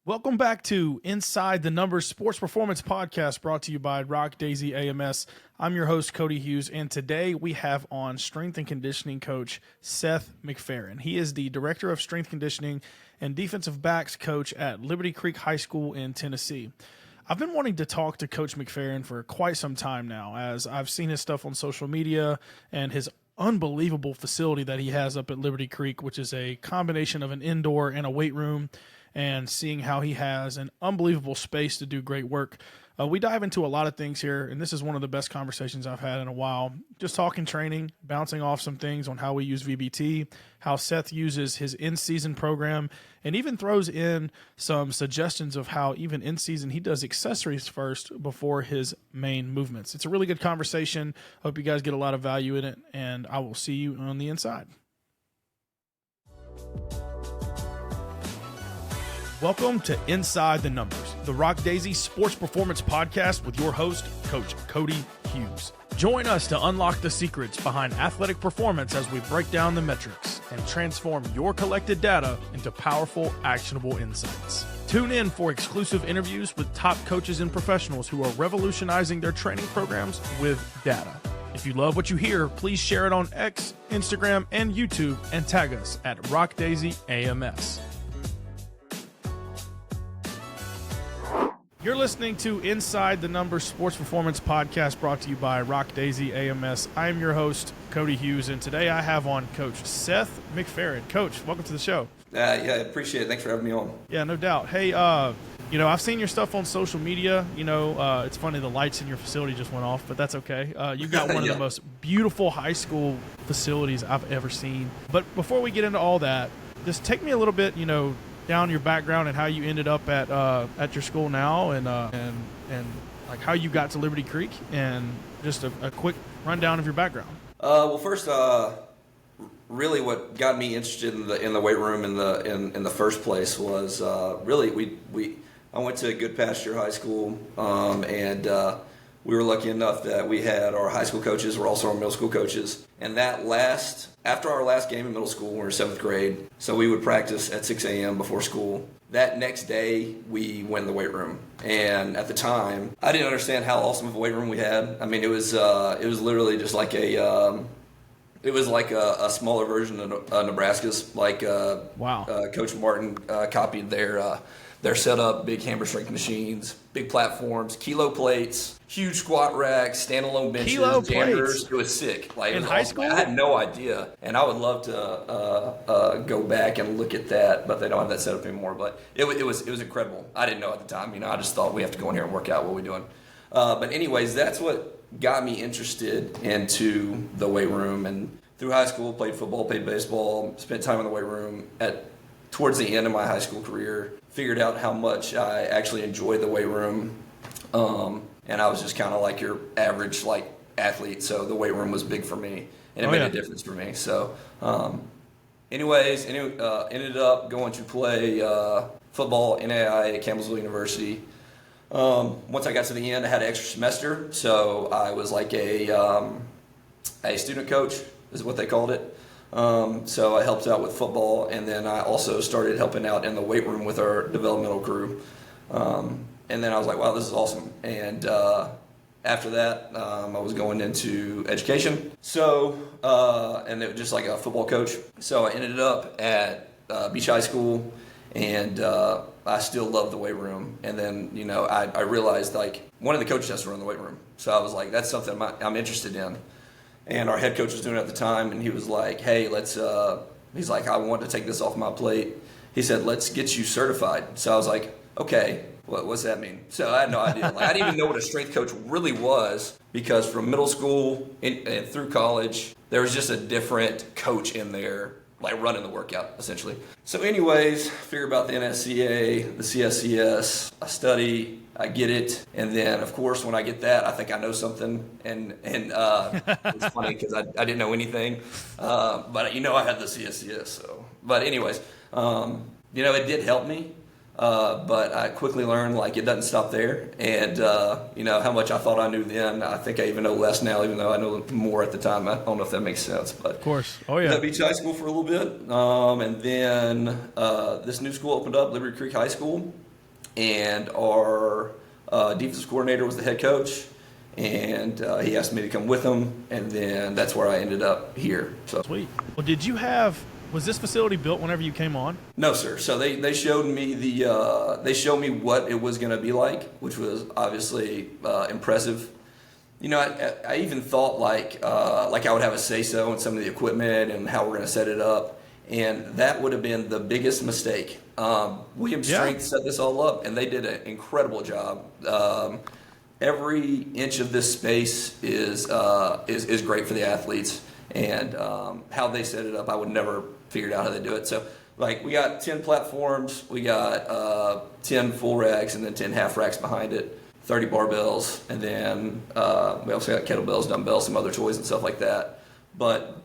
Welcome back to Inside the Numbers Sports Performance Podcast, brought to you by Rock Daisy AMS. I'm your host, Cody Hughes, and today we have on strength and conditioning coach Seth McFerrin. He is the Director of Strength Conditioning and Defensive Backs coach at Liberty Creek High School in Tennessee. I've been wanting to talk to Coach McFerrin for quite some time now, as I've seen his stuff on social media and his unbelievable facility that he has up at Liberty Creek, which is a combination of an indoor and a weight room, and seeing how he has an unbelievable space to do great work. We dive into a lot of things here, and this is one of the best conversations I've had in a while. Just talking training, bouncing off some things on how we use VBT, how Seth uses his in-season program, and even throws in some suggestions of how even in-season he does accessories first before his main movements. It's a really good conversation. Hope you guys get a lot of value in it, and I will see you on the inside. Welcome to Inside the Numbers, the Rock Daisy Sports Performance Podcast with your host, Coach Cody Hughes. Join us to unlock the secrets behind athletic performance as we break down the metrics and transform your collected data into powerful, actionable insights. Tune in for exclusive interviews with top coaches and professionals who are revolutionizing their training programs with data. If you love what you hear, please share it on X, Instagram, and YouTube, and tag us at Rock Daisy AMS. You're listening to Inside the Numbers Sports Performance Podcast, brought to you by Rock Daisy AMS. I am your host, Cody Hughes, and today I have on Coach Seth McFerrin. Coach, welcome to the show. Yeah, I appreciate it. Thanks for having me on. Yeah, no doubt. Hey, I've seen your stuff on social media. It's funny, the lights in your facility just went off, but that's okay. You've got one of the most beautiful high school facilities I've ever seen. But before we get into all that, just take me a little bit, down your background and how you ended up at your school now, and like how you got to Liberty Creek, and just a quick rundown of your background. Well, first, really what got me interested in the weight room in the first place was really I went to Good Pasture High School, and we were lucky enough that we had our high school coaches were also our middle school coaches. And after our last game in middle school, we were in 7th grade, so we would practice at 6 a.m. before school. That next day, we went in the weight room. And at the time, I didn't understand how awesome of a weight room we had. I mean, it was literally just like a smaller version of Nebraska's. Wow. Coach Martin copied their setup: big hammer strength machines, big platforms, kilo plates, huge squat racks, standalone benches, jammers. It was sick. In high school? I had no idea, and I would love to go back and look at that, but they don't have that setup anymore. But it was incredible. I didn't know at the time. I just thought we have to go in here and work out. What are we doing? But anyways, that's what got me interested into the weight room. And through high school, played football, played baseball, spent time in the weight room. Towards the end of my high school career, figured out how much I actually enjoyed the weight room, and I was just kind of like your average athlete, so the weight room was big for me, and it made a difference for me. So ended up going to play football NAIA at Campbellsville University. Once I got to the end, I had an extra semester, so I was like a student coach is what they called it. So I helped out with football, and then I also started helping out in the weight room with our developmental crew. And then I was like, wow, this is awesome. And after that, I was going into education. So, and it was just like a football coach. So I ended up at Beach High School, and I still love the weight room. And then, I realized one of the coaches has to run the weight room. So I was like, that's something I'm interested in. And our head coach was doing it at the time, and he was like, hey, he's like, I want to take this off my plate. He said, let's get you certified. So I was like, okay, what's that mean? So I had no idea. I didn't even know what a strength coach really was, because from middle school and through college, there was just a different coach in there, running the workout, essentially. So anyways, figure about the NSCA, the CSCS, I study, I get it, and then of course when I get that, I think I know something, and it's funny because I didn't know anything, but I had the CSCS. So, but anyways, it did help me, but I quickly learned it doesn't stop there, and how much I thought I knew then, I think I even know less now, even though I know more at the time. I don't know if that makes sense, but of course, oh yeah. I was at Beach High School for a little bit, and then this new school opened up, Liberty Creek High School. and our defensive coordinator was the head coach, and he asked me to come with him, and then that's where I ended up here. So Sweet. Well, was this facility built whenever you came on? No, sir. So they showed me they showed me what it was going to be like, which was obviously impressive. You know, I even thought like I would have a say-so in some of the equipment and how we're going to set it up, and that would have been the biggest mistake. William Strength set this all up, and they did an incredible job. Every inch of this space is great for the athletes, and how they set it up, I would never figured out how they do it. So, like, we got 10 platforms, we got 10 full racks, and then 10 half racks behind it, 30 barbells, and then we also got kettlebells, dumbbells, some other toys and stuff like that. But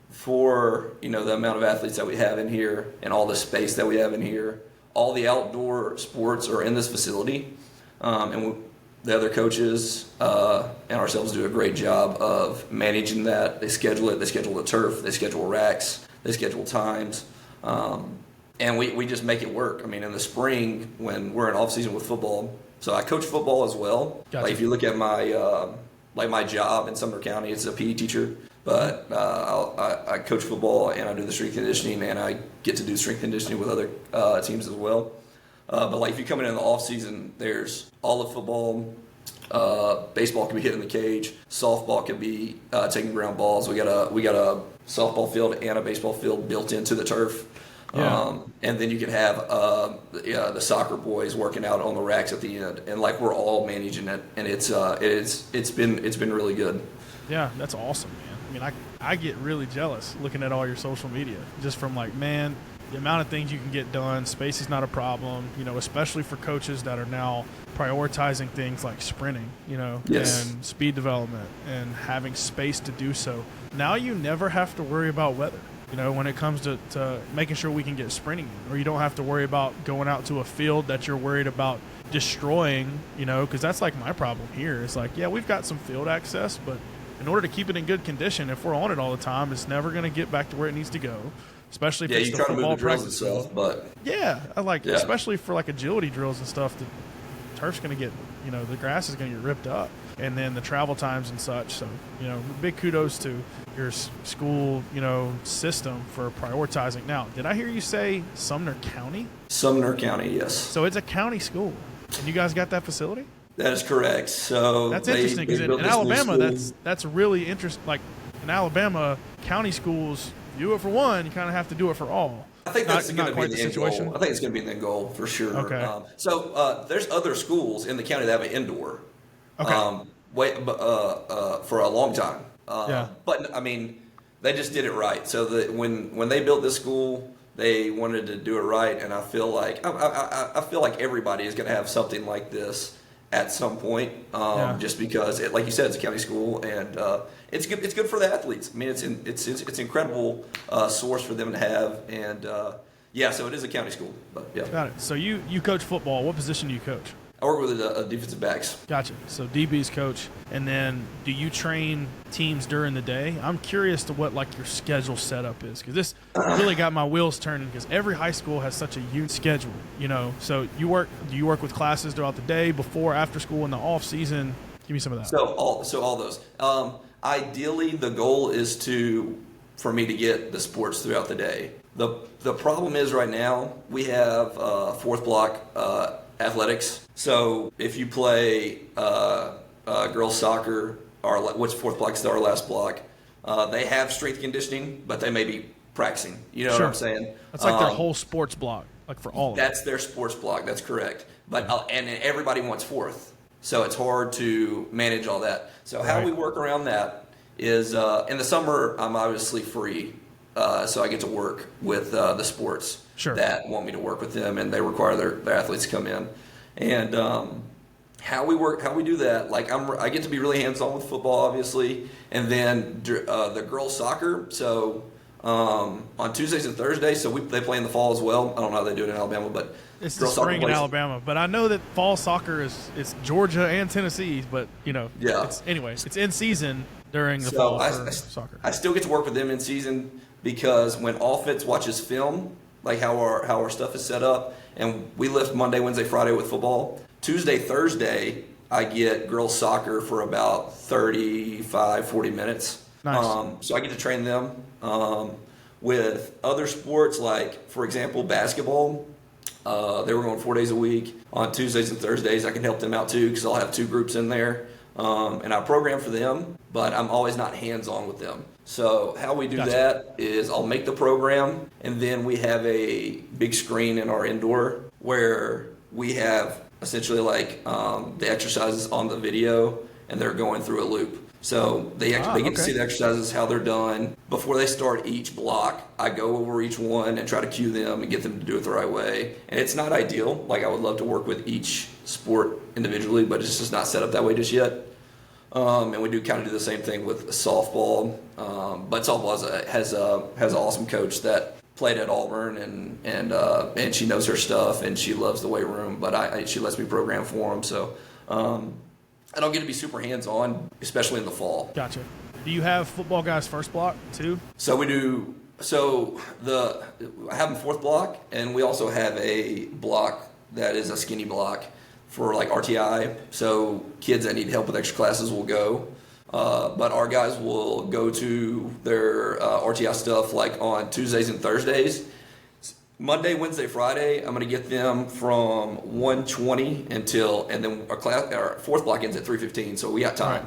for, you know, the amount of athletes that we have in here and all the space that we have in here, all the outdoor sports are in this facility, the other coaches and ourselves do a great job of managing that. They schedule it. They schedule the turf. They schedule racks. They schedule times. And we just make it work. I mean, in the spring when we're in off season with football, so I coach football as well. Gotcha. Like if you look at my job in Sumner County, it's a PE teacher. But I coach football and I do the strength conditioning, and I get to do strength conditioning with other teams as well. But like if you come in the off season, there's all of football. Baseball can be hit in the cage. Softball can be taking ground balls. We got a softball field and a baseball field built into the turf. Yeah. And then you can have the soccer boys working out on the racks at the end, and like we're all managing it, and it's been really good. Yeah, that's awesome, man. I mean, I get really jealous looking at all your social media, just from like, man, the amount of things you can get done. Space is not a problem, you know, especially for coaches that are now prioritizing things like sprinting, you know, Yes. and speed development and having space to do so. Now you never have to worry about weather, you know, when it comes to making sure we can get sprinting in, or you don't have to worry about going out to a field that you're worried about destroying, you know, because that's like my problem here. It's like, yeah, we've got some field access, but in order to keep it in good condition, if we're on it all the time, it's never going to get back to where it needs to go. Especially if it's you the try to football move the drills practice. and stuff, but Especially for like agility drills and stuff, the turf's going to get, you know, the grass is going to get ripped up, and then the travel times and such. So, you know, big kudos to your school, you know, system for prioritizing. Now, did I hear you say Sumner County? Sumner County, yes. So it's a county school, and you guys got that facility? That is correct. So that's interesting because in Alabama, that's really interesting. Like in Alabama, county schools, do it for one, you kind of have to do it for all. I think that's going to be the the end situation. goal. I think it's going to be the end goal for sure. Okay. There's other schools in the county that have an indoor. Okay. For a long time. Yeah. But I mean, they just did it right. So that when they built this school, they wanted to do it right, and I feel like everybody is going to have something like this at some point, just because, like you said, it's a county school, and it's good. It's good for the athletes. I mean, it's an incredible source for them to have, and so it is a county school. But yeah, got it. So you coach football. What position do you coach? I work with defensive backs. Gotcha. So DB's coach, and then do you train teams during the day? I'm curious to what like your schedule setup is, because this really got my wheels turning. Because every high school has such a huge schedule, you know. So do you work with classes throughout the day, before, after school, in the off season? Give me some of that. So all those. Ideally, the goal is for me to get the sports throughout the day. The problem is right now we have fourth block athletics. So if you play girls soccer, which fourth block is our last block, they have strength conditioning, but they may be practicing. You know what I'm saying? That's like their whole sports block, like for all of them. That's their sports block. That's correct. But and everybody wants fourth, so it's hard to manage all that. So how we work around that is in the summer I'm obviously free, so I get to work with the sports that want me to work with them, and they require their athletes to come in. And how we do that, like I get to be really hands-on with football, obviously, and then the girls soccer. So on Tuesdays and Thursdays, so they play in the fall as well. I don't know how they do it in Alabama, but it's the spring in Alabama. But I know that fall soccer it's Georgia and Tennessee. But you know, it's in season during the fall for soccer. I still get to work with them in season because when offense watches film, like how our stuff is set up, And we lift Monday, Wednesday, Friday with football. Tuesday, Thursday, I get girls soccer for about 35, 40 minutes. Nice. So I get to train them. With other sports, like, for example, basketball, they were going 4 days a week. On Tuesdays and Thursdays, I can help them out too because I'll have 2 groups in there. And I program for them, but I'm always not hands-on with them. So how we do that is I'll make the program, and then we have a big screen in our indoor where we have essentially like the exercises on the video, and they're going through a loop. So they get to see the exercises, how they're done. Before they start each block, I go over each one and try to cue them and get them to do it the right way. And it's not ideal. Like, I would love to work with each sport individually, but it's just not set up that way just yet. And we do kind of do the same thing with softball. But softball has an awesome coach that played at Auburn, and she knows her stuff, and she loves the weight room. But she lets me program for them. So I don't get to be super hands-on, especially in the fall. Gotcha. Do you have football guys first block too? So we do. So I have them fourth block, and we also have a block that is a skinny block for like RTI. So kids that need help with extra classes will go. But our guys will go to their RTI stuff like on Tuesdays and Thursdays. Monday, Wednesday, Friday, I'm going to get them from 1:20 and then our fourth block ends at 3:15, so we got time.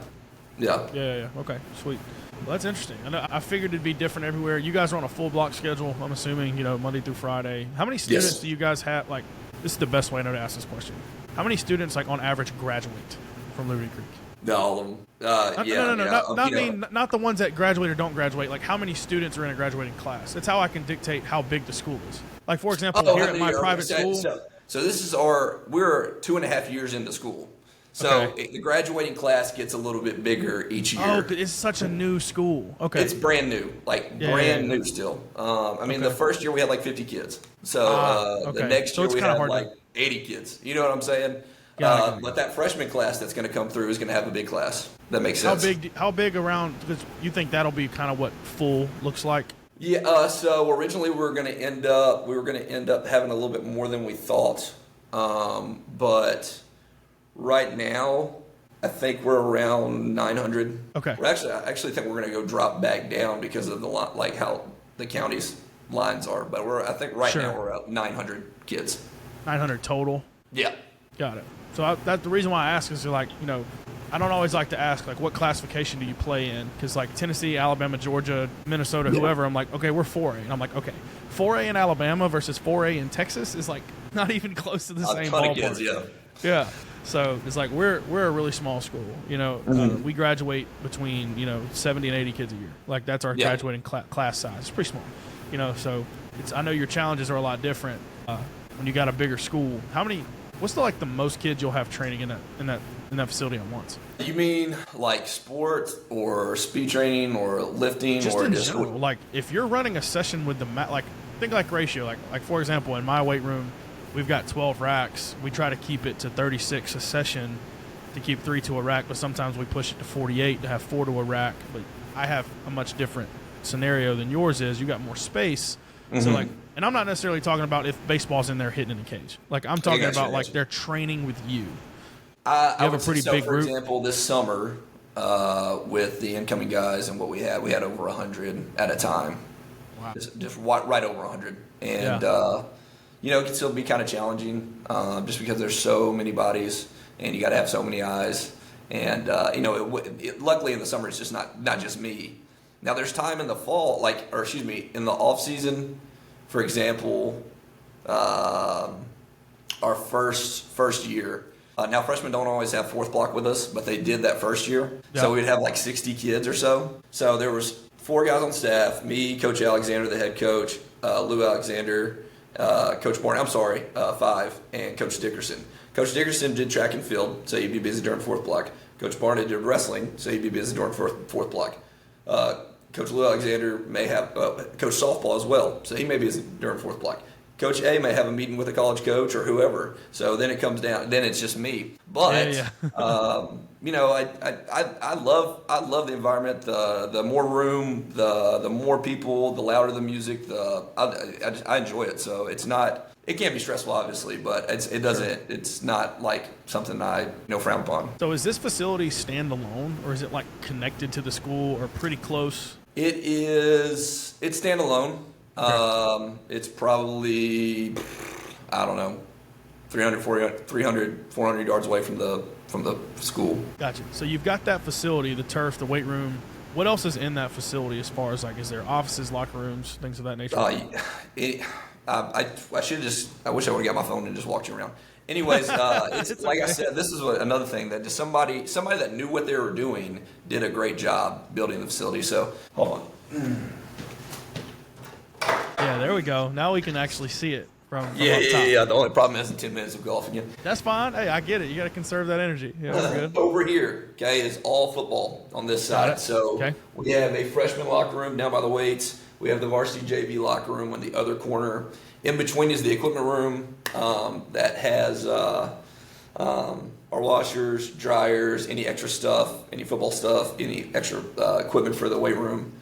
Right. Yeah. Okay, sweet. Well, that's interesting. I figured it'd be different everywhere. You guys are on a full block schedule, I'm assuming, Monday through Friday. How many students do you guys have? Like, this is the best way I know to ask this question. How many students, like, on average, graduate from Liberty Creek? No, all of them. No, not the ones that graduate or don't graduate. Like, how many students are in a graduating class? That's how I can dictate how big the school is. Like, for example, here at my private school. So this is we're 2.5 years into school. So the graduating class gets a little bit bigger each year. Oh, it's such a new school. Okay. It's brand new, new still. The first year we had like 50 kids. So the next year we had like 80 kids. You know what I'm saying? But that freshman class that's going to come through is going to have a big class. That makes sense. How big around? Because you think that'll be kind of what full looks like? Yeah. So originally we were going to end up having a little bit more than we thought. But right now, I think we're around 900. Okay. I actually think we're going to go drop back down because of how the county's lines are. But I think right now we're at 900 kids. 900 total. Yeah. Got it. So that's the reason why I ask is I don't always like to ask like what classification do you play in, because like Tennessee, Alabama, Georgia, Minnesota, whoever, I'm like, okay, we're 4A, and I'm like, okay, 4A in Alabama versus 4A in Texas is like not even close to the same ballpark. Kids, yeah. So it's like we're a really small school. We graduate between 70 and 80 kids a year. Like that's our graduating class size. It's pretty small. So I know your challenges are a lot different when you got a bigger school. What's the most kids you'll have training in that facility at once? You mean like sport or speed training or lifting just or in general? Like if you're running a session with think like ratio. Like for example, in my weight room, we've got 12 racks. We try to keep it to 36 a session to keep 3 to a rack, but sometimes we push it to 48 to have 4 to a rack. But I have a much different scenario than yours is. You got more space. Mm-hmm. So and I'm not necessarily talking about if baseball's in there hitting in a cage. Like I'm talking about they're training with you. I have a pretty big group. For example, this summer with the incoming guys and what we had over 100 at a time. Wow. Just right over 100. And, it can still be kind of challenging just because there's so many bodies and you got to have so many eyes. And, luckily in the summer it's just not just me. Now there's time in the fall, in the off season. For example, our first year. Now freshmen don't always have fourth block with us, but they did that first year. Yeah. So we'd have like 60 kids or so. So there was 4 guys on staff: me, Coach Alexander, the head coach, Lou Alexander, Coach Bourne. 5, and Coach Dickerson. Coach Dickerson did track and field, so he'd be busy during fourth block. Coach Barnett did wrestling, so he'd be busy during fourth block. Coach Lou Alexander may have coach softball as well, so he may be busy during fourth block. Coach A may have a meeting with a college coach or whoever, so then it comes down. Then it's just me. But I love the environment. The more room, the more people, the louder the music. I enjoy it. So it's not It can be stressful, obviously, but it doesn't. It's not like something I frown upon. So is this facility standalone, or is it like connected to the school or pretty close? It's standalone. Okay. It's probably, I don't know, 300, 400 yards away from the school. Gotcha. So you've got that facility, the turf, the weight room. What else is in that facility as far as like, is there offices, locker rooms, things of that nature? I wish I would have got my phone and just walked you around. Anyways, it's like okay. I said, this is another thing that just somebody that knew what they were doing did a great job building the facility. So hold on. Yeah, there we go. Now we can actually see it from up top. Yeah. The only problem is in 10 minutes of golf again. That's fine. Hey, I get it. You got to conserve that energy. Yeah, we're good. Over here, okay, is all football on this side. So we have a freshman locker room down by the weights. We have the varsity JV locker room on the other corner. In between is the equipment room that has our washers, dryers, any extra stuff, any football stuff, any extra equipment for the weight room.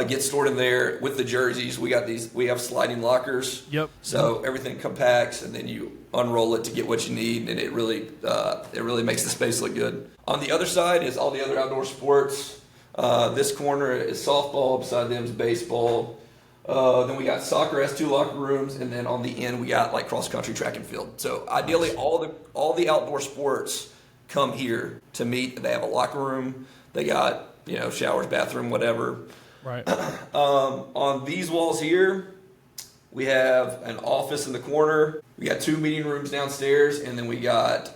Gets stored in there with the jerseys. We have sliding lockers. Yep. So everything compacts, and then you unroll it to get what you need, and it really makes the space look good. On the other side is all the other outdoor sports. This corner is softball. Beside them is baseball. Then we got soccer has 2 locker rooms, and then on the end we got like cross country, track and field. So ideally, all the outdoor sports come here to meet. They have a locker room. They got showers, bathroom, whatever. Right. On these walls here, we have an office in the corner. We got 2 meeting rooms downstairs, and then we got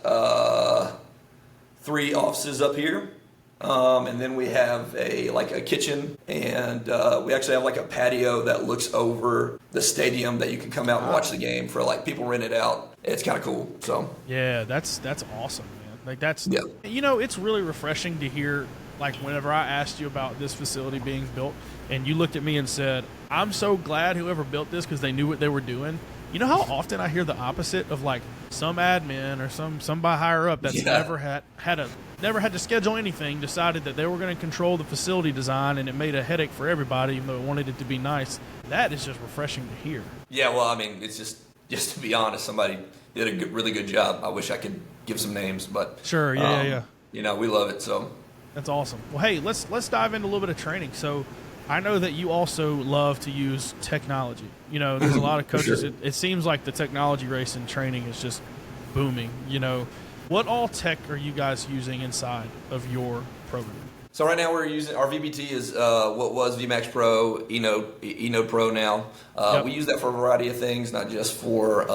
3 offices up here. And then we have a kitchen, and we actually have like a patio that looks over the stadium that you can come out and watch the game for like people rent it out. It's kind of cool. So yeah, that's awesome, man. Like it's really refreshing to hear. Like whenever I asked you about this facility being built and you looked at me and said, I'm so glad whoever built this because they knew what they were doing. You know how often I hear the opposite of like some admin or somebody higher up that's never had to schedule anything, decided that they were going to control the facility design, and it made a headache for everybody even though it wanted it to be nice. That is just refreshing to hear. Yeah, well, I mean, it's just to be honest, somebody did a really good job. I wish I could give some names, but sure, yeah. We love it, so. That's awesome. Well, hey, let's dive into a little bit of training. So I know that you also love to use technology. There's a lot of coaches. Sure. It seems like the technology race in training is just booming. What all tech are you guys using inside of your program? So right now we're using our VBT is what was VMAX Pro, eNode Pro now. Yep. We use that for a variety of things, not just for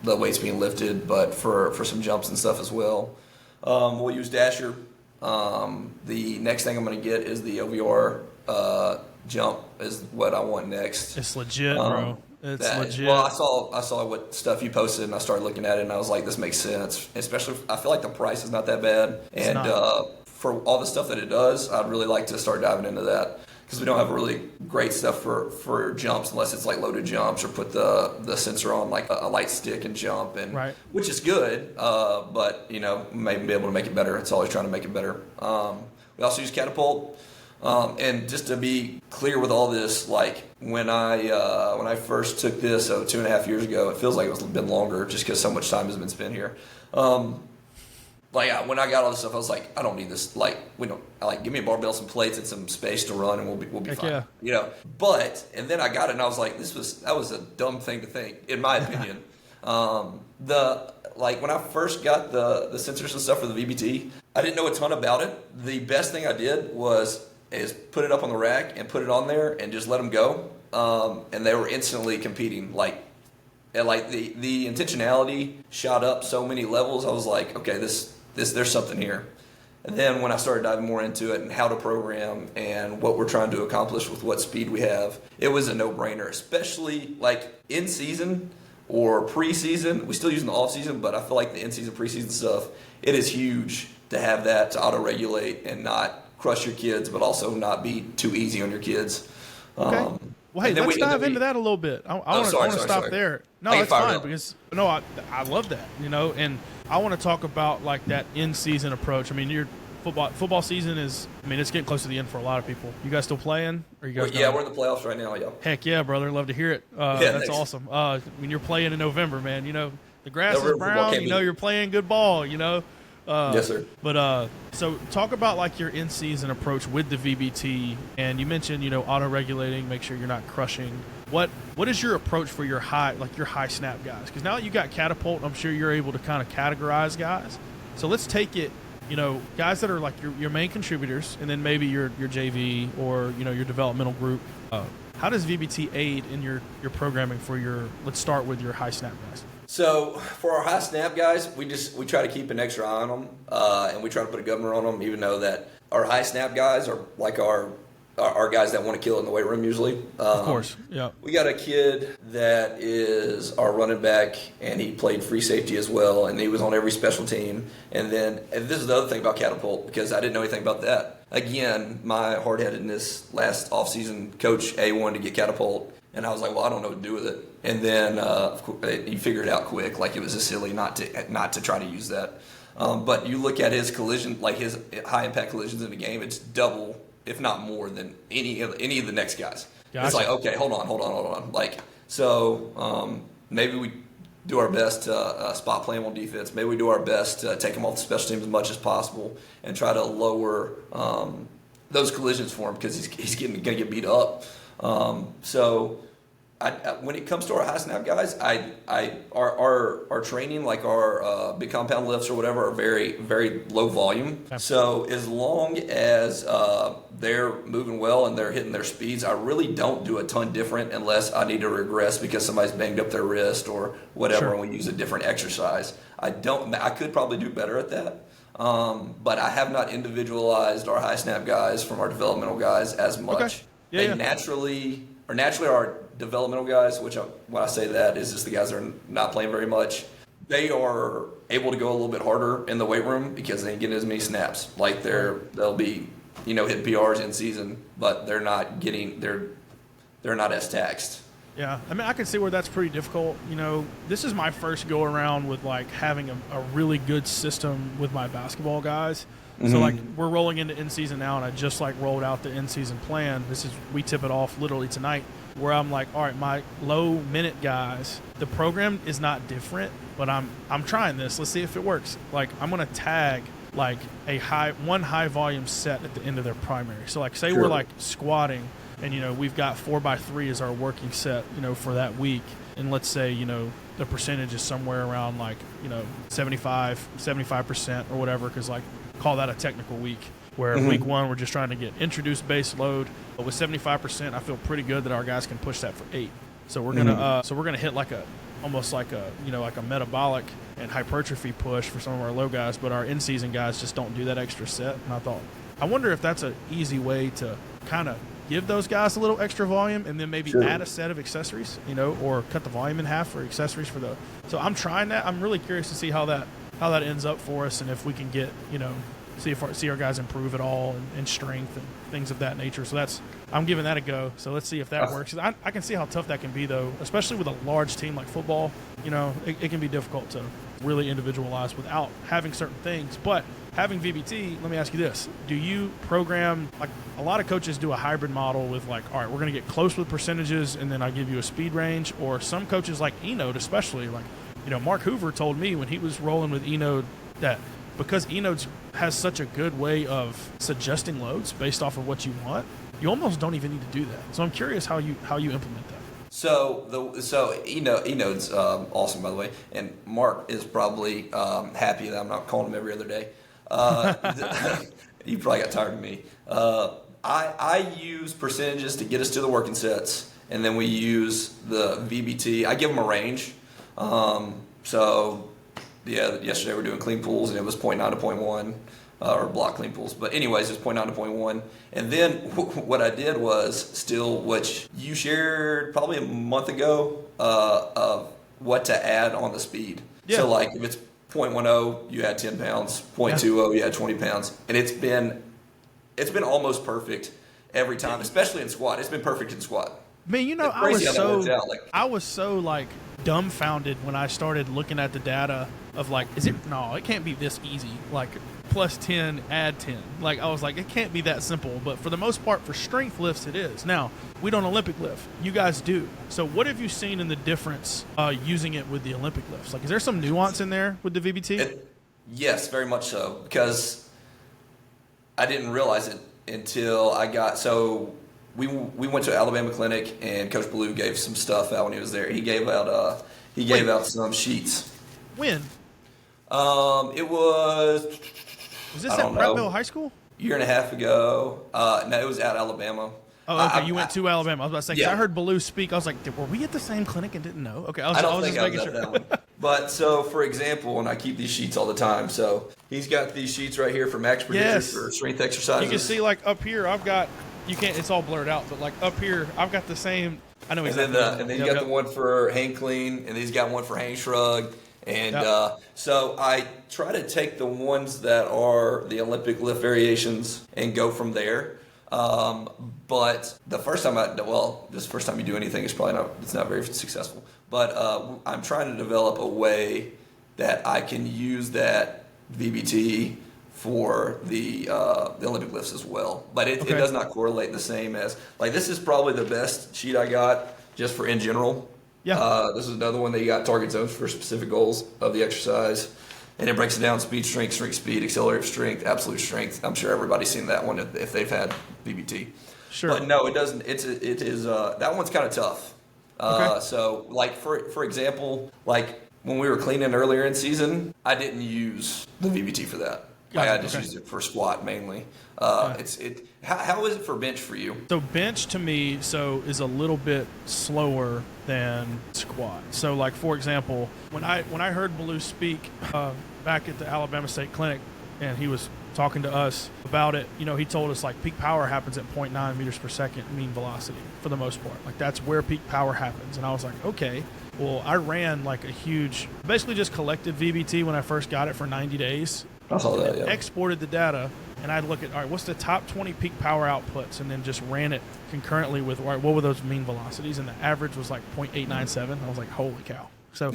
the weights being lifted, but for some jumps and stuff as well. We'll use Dasher. The next thing I'm going to get is the OVR jump is what I want next. It's legit, bro. It's legit. Well, I saw what stuff you posted, and I started looking at it, and I was like, this makes sense. Especially, I feel like the price is not that bad, and for all the stuff that it does, I'd really like to start diving into that. Because we don't have really great stuff for jumps unless it's like loaded jumps or put the sensor on like a light stick and jump, and which is good, but maybe be able to make it better. It's always trying to make it better. We also use Catapult, and just to be clear with all this, like when I first took this 2.5 years ago, it feels like it's been longer just because so much time has been spent here. When I got all this stuff, I was like, I don't need this. Give me a barbell, some plates, and some space to run, and we'll be fine. Yeah. And then I got it, and I was like, that was a dumb thing to think, in my opinion. When I first got the sensors and stuff for the VBT, I didn't know a ton about it. The best thing I did is put it up on the rack and put it on there and just let them go, and they were instantly competing. The intentionality shot up so many levels. I was like, okay, there's something here. And then when I started diving more into it and how to program and what we're trying to accomplish with what speed we have, it was a no-brainer, especially like in season or pre-season. We still use in the off-season, but I feel like the in-season, pre-season stuff, it is huge to have that to auto-regulate and not crush your kids, but also not be too easy on your kids. Okay. Well, hey, let's dive into that a little bit. I want to stop there. No, that's fine because I love that, and I want to talk about like that in-season approach. I mean, football season is, I mean, it's getting close to the end for a lot of people. You guys still playing? Or you guys? Yeah, we're in the playoffs right now. Yeah. Heck yeah, brother! Love to hear it. Yeah, that's thanks. awesome. When you're playing in November, man, the grass is November football brown. can't You're playing good ball. Yes, sir. But so talk about like your in-season approach with the VBT, and you mentioned auto-regulating, make sure you're not crushing. What is your approach for your high snap guys? Because now that you got Catapult, I'm sure you're able to kind of categorize guys. So let's take it, guys that are like your main contributors, and then maybe your JV or your developmental group. How does VBT aid in your programming for let's start with your high snap guys? So for our high snap guys, we try to keep an extra eye on them, and we try to put a governor on them, even though that our high snap guys are like our guys that want to kill it in the weight room usually. Of course, yeah. We got a kid that is our running back, and he played free safety as well, and he was on every special team. And this is the other thing about Catapult, because I didn't know anything about that. Again, my hard-headedness last offseason, Coach A wanted to get Catapult, and I was like, well, I don't know what to do with it. And then he figured it out quick, like it was just silly not to try to use that. But you look at his collision, like his high-impact collisions in the game, it's double, if not more, than any of the next guys. Gotcha. It's like, okay, hold on. Like, so maybe we do our best to spot play him on defense. Maybe we do our best to take him off the special teams as much as possible and try to lower those collisions for him, because he's going to get beat up. So when it comes to our high snap guys, our training, like our big compound lifts or whatever, are very, very low volume. So as long as they're moving well and they're hitting their speeds, I really don't do a ton different unless I need to regress because somebody's banged up their wrist or whatever, Sure. and we use a different exercise. I could probably do better at that. But I have not individualized our high snap guys from our developmental guys as much. Okay. Yeah, Naturally our developmental guys, when I say that is just the guys that are not playing very much, they are able to go a little bit harder in the weight room because they ain't getting as many snaps. Like they'll be hitting PRs in season, but they're not as taxed. Yeah, I mean, I can see where that's pretty difficult. This is my first go around with like having a really good system with my basketball guys. Mm-hmm. So like we're rolling into in season now, and I just like rolled out the in season plan. We tip it off literally tonight, where I'm like, all right, my low minute guys, the program is not different, but I'm trying this. Let's see if it works. Like I'm gonna tag like one high volume set at the end of their primary. So like say Sure. We're like squatting, and we've got 4x3 as our working set, for that week, and let's say the percentage is somewhere around like 75% or whatever, because like call that a technical week, where Mm-hmm. week one we're just trying to get introduced base load, but with 75% I feel pretty good that our guys can push that for 8. So we're gonna hit like almost like a metabolic and hypertrophy push for some of our low guys, but our in-season guys just don't do that extra set. And I wonder if that's an easy way to kind of give those guys a little extra volume, and then maybe Sure. add a set of accessories, or cut the volume in half for accessories for the. So I'm trying that. I'm really curious to see how that ends up for us, and if we can get see our guys improve at all in strength and things of that nature. So I'm giving that a go. So let's see if that works. I can see how tough that can be, though, especially with a large team like football. It can be difficult to really individualize without having certain things. But having VBT, let me ask you this. Do you program, like a lot of coaches do a hybrid model with like, all right, we're going to get close with percentages and then I give you a speed range, or some coaches like Enode especially, like, Mark Hoover told me when he was rolling with Enode that because Enode has such a good way of suggesting loads based off of what you want, you almost don't even need to do that. So I'm curious how you implement that. So Enode's awesome, by the way, and Mark is probably happy that I'm not calling him every other day. You probably got tired of me. I use percentages to get us to the working sets, and then we use the VBT. I give them a range. Yesterday we were doing clean pulls, and it was 0.9 to 0.1, or block clean pulls. But anyways, it's 0.9 to 0.1. And then what I did was still, which you shared probably a month ago, of what to add on the speed. Yeah. So like if it's 0.10, you add 10 pounds. 0.20, you add 20 pounds. And it's been almost perfect every time, especially in squat. It's been perfect in squat. Man, you know, It's crazy how that works out. Like, I was so like dumbfounded when I started looking at the data of like, it can't be this easy. Like plus 10, add 10. Like I was like, it can't be that simple. But for the most part, for strength lifts, it is. Now, we don't Olympic lift. You guys do. So what have you seen in the difference using it with the Olympic lifts? Like, is there some nuance in there with the VBT? Yes, very much so. Because I didn't realize it until I got we went to Alabama Clinic and Coach Blue gave some stuff out when he was there. He gave out some sheets. When? It was this at Prattville High School? Year and a half ago. No, it was at Alabama. Oh, okay. You went to Alabama. I was about to say, 'cause yeah. I heard Blue speak. I was like, were we at the same clinic and didn't know? Okay, I was just making sure. That one. But so, for example, and I keep these sheets all the time. So he's got these sheets right here for max predictors for strength exercises. You can see like up here, I've got. You can't. It's all blurred out, but like up here, I've got the same. I know exactly. And then you got the one for hang clean, and he's got one for hang shrug. And so I try to take the ones that are the Olympic lift variations and go from there. But the first time this first time you do anything is probably not very successful. But I'm trying to develop a way that I can use that VBT for the Olympic lifts as well. But it does not correlate the same as, like, this is probably the best sheet I got just for in general. Yeah. This is another one that you got target zones for specific goals of the exercise. And it breaks it down: speed, strength, speed, accelerative strength, absolute strength. I'm sure everybody's seen that one if they've had VBT. Sure. But no, it doesn't. It is that one's kind of tough. So, like for example, like when we were cleaning earlier in season, I didn't use the VBT for that. I just used it for squat mainly. How is it for bench for you? So bench to me is a little bit slower than squat. So like, for example, when I heard Blue speak back at the Alabama State Clinic, and he was talking to us about it, you know, he told us like peak power happens at 0.9 meters per second mean velocity for the most part. Like that's where peak power happens. And I was like, okay. Well, I ran like basically just collected VBT when I first got it for 90 days. I saw that, yeah. Exported the data, and I'd look at, all right, what's the top 20 peak power outputs, and then just ran it concurrently with, all right, what were those mean velocities? And the average was like 0.897. I was like, holy cow. So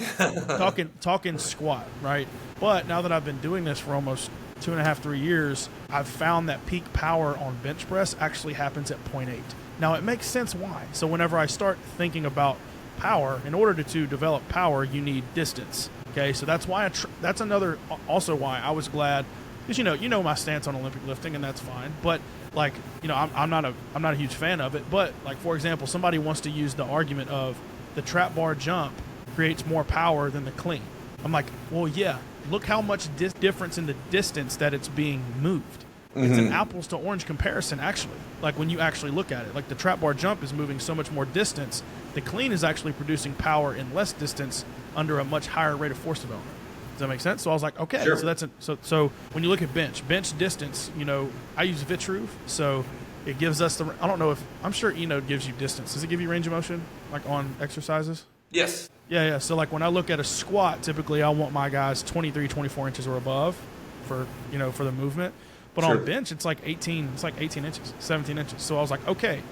talking squat, right? But now that I've been doing this for almost 2.5, 3 years, I've found that peak power on bench press actually happens at 0.8. Now, it makes sense why. So whenever I start thinking about power, in order to develop power, you need distance. Okay, so that's why that's another also why I was glad, because you know my stance on Olympic lifting, and that's fine. But like, you know, I'm not a huge fan of it. But like, for example, somebody wants to use the argument of the trap bar jump creates more power than the clean. I'm like, well, yeah. Look how much difference in the distance that it's being moved. Mm-hmm. It's an apples to orange comparison, actually. Like when you actually look at it, like the trap bar jump is moving so much more distance. The clean is actually producing power in less distance under a much higher rate of force development. Does that make sense? So I was like, okay. Sure. So so when you look at bench distance, you know, I use Vitruve, so it gives us I don't know if, I'm sure Enode gives you distance. Does it give you range of motion, like on exercises? Yes. Yeah. So like when I look at a squat, typically I want my guys 23, 24 inches or above for the movement. But sure. On bench, it's like 18 inches, 17 inches. So I was like, okay,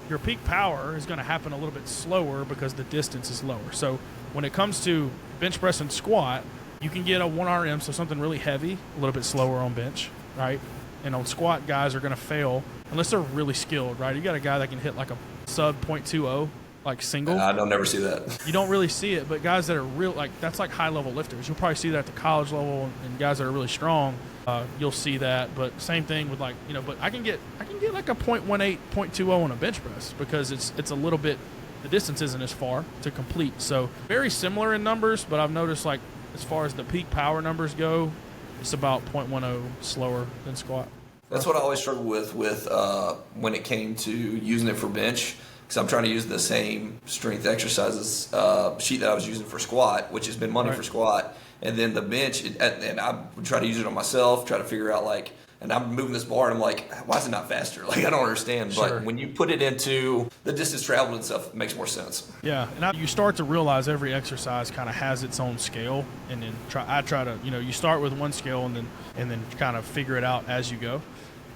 your peak power is going to happen a little bit slower because the distance is lower. So when it comes to bench press and squat, you can get a 1RM, so something really heavy, a little bit slower on bench, right? And on squat, guys are going to fail unless they're really skilled, right? You got a guy that can hit like a sub 0.20, like single. I don't never see that. You don't really see it, but guys that are real, like that's like high level lifters. You'll probably see that at the college level, and guys that are really strong, you'll see that. But same thing with like, you know, but I can get like a 0.18, 0.20 on a bench press because it's a little bit, the distance isn't as far to complete. So very similar in numbers, but I've noticed like as far as the peak power numbers go, it's about 0.10 slower than squat. That's what I always struggled with when it came to using it for bench, because I'm trying to use the same strength exercises sheet that I was using for squat, which has been money for squat, and then the bench, and I would try to use it on myself, try to figure out like, and I'm moving this bar, and I'm like, why is it not faster? Like, I don't understand. Sure. But when you put it into the distance traveled and stuff, it makes more sense. Yeah, and you start to realize every exercise kind of has its own scale, and then I try to, you know, you start with one scale and then kind of figure it out as you go.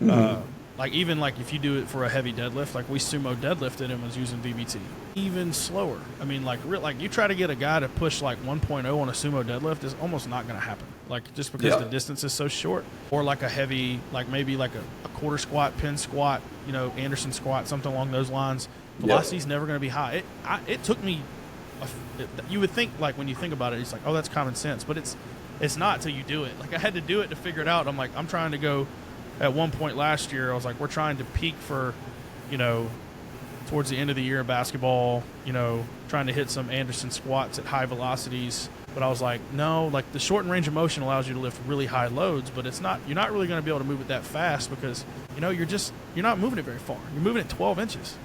Mm-hmm. Like even like if you do it for a heavy deadlift, like we sumo deadlifted and was using VBT. Even slower. I mean, like you try to get a guy to push like 1.0 on a sumo deadlift is almost not going to happen. Like just because the distance is so short, or like a heavy, like maybe like a quarter squat, pin squat, Anderson squat, something along those lines. Velocity's never going to be high. It took me. You would think like when you think about it, it's like, oh, that's common sense, but it's not till you do it. Like I had to do it to figure it out. I'm like, I'm trying to go. At one point last year, I was like, we're trying to peak for, towards the end of the year in basketball, trying to hit some Anderson squats at high velocities. But I was like, no, like the shortened range of motion allows you to lift really high loads, but you're not really going to be able to move it that fast because, you're not moving it very far. You're moving it 12 inches,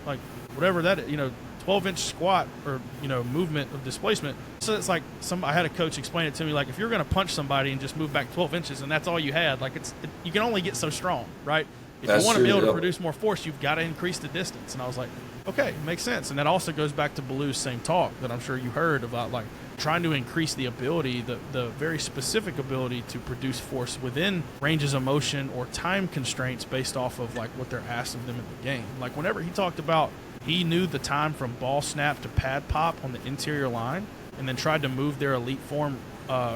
like whatever that is, 12-inch squat or, movement of displacement. So it's like I had a coach explain it to me, like if you're going to punch somebody and just move back 12 inches and that's all you had, like you can only get so strong, right? If you want to be able to produce more force, you've got to increase the distance. And I was like, okay, makes sense. And that also goes back to Baloo's same talk that I'm sure you heard about, like trying to increase the ability, the very specific ability to produce force within ranges of motion or time constraints based off of like what they're asked of them in the game. Like whenever he talked about he knew the time from ball snap to pad pop on the interior line and then tried to move their elite form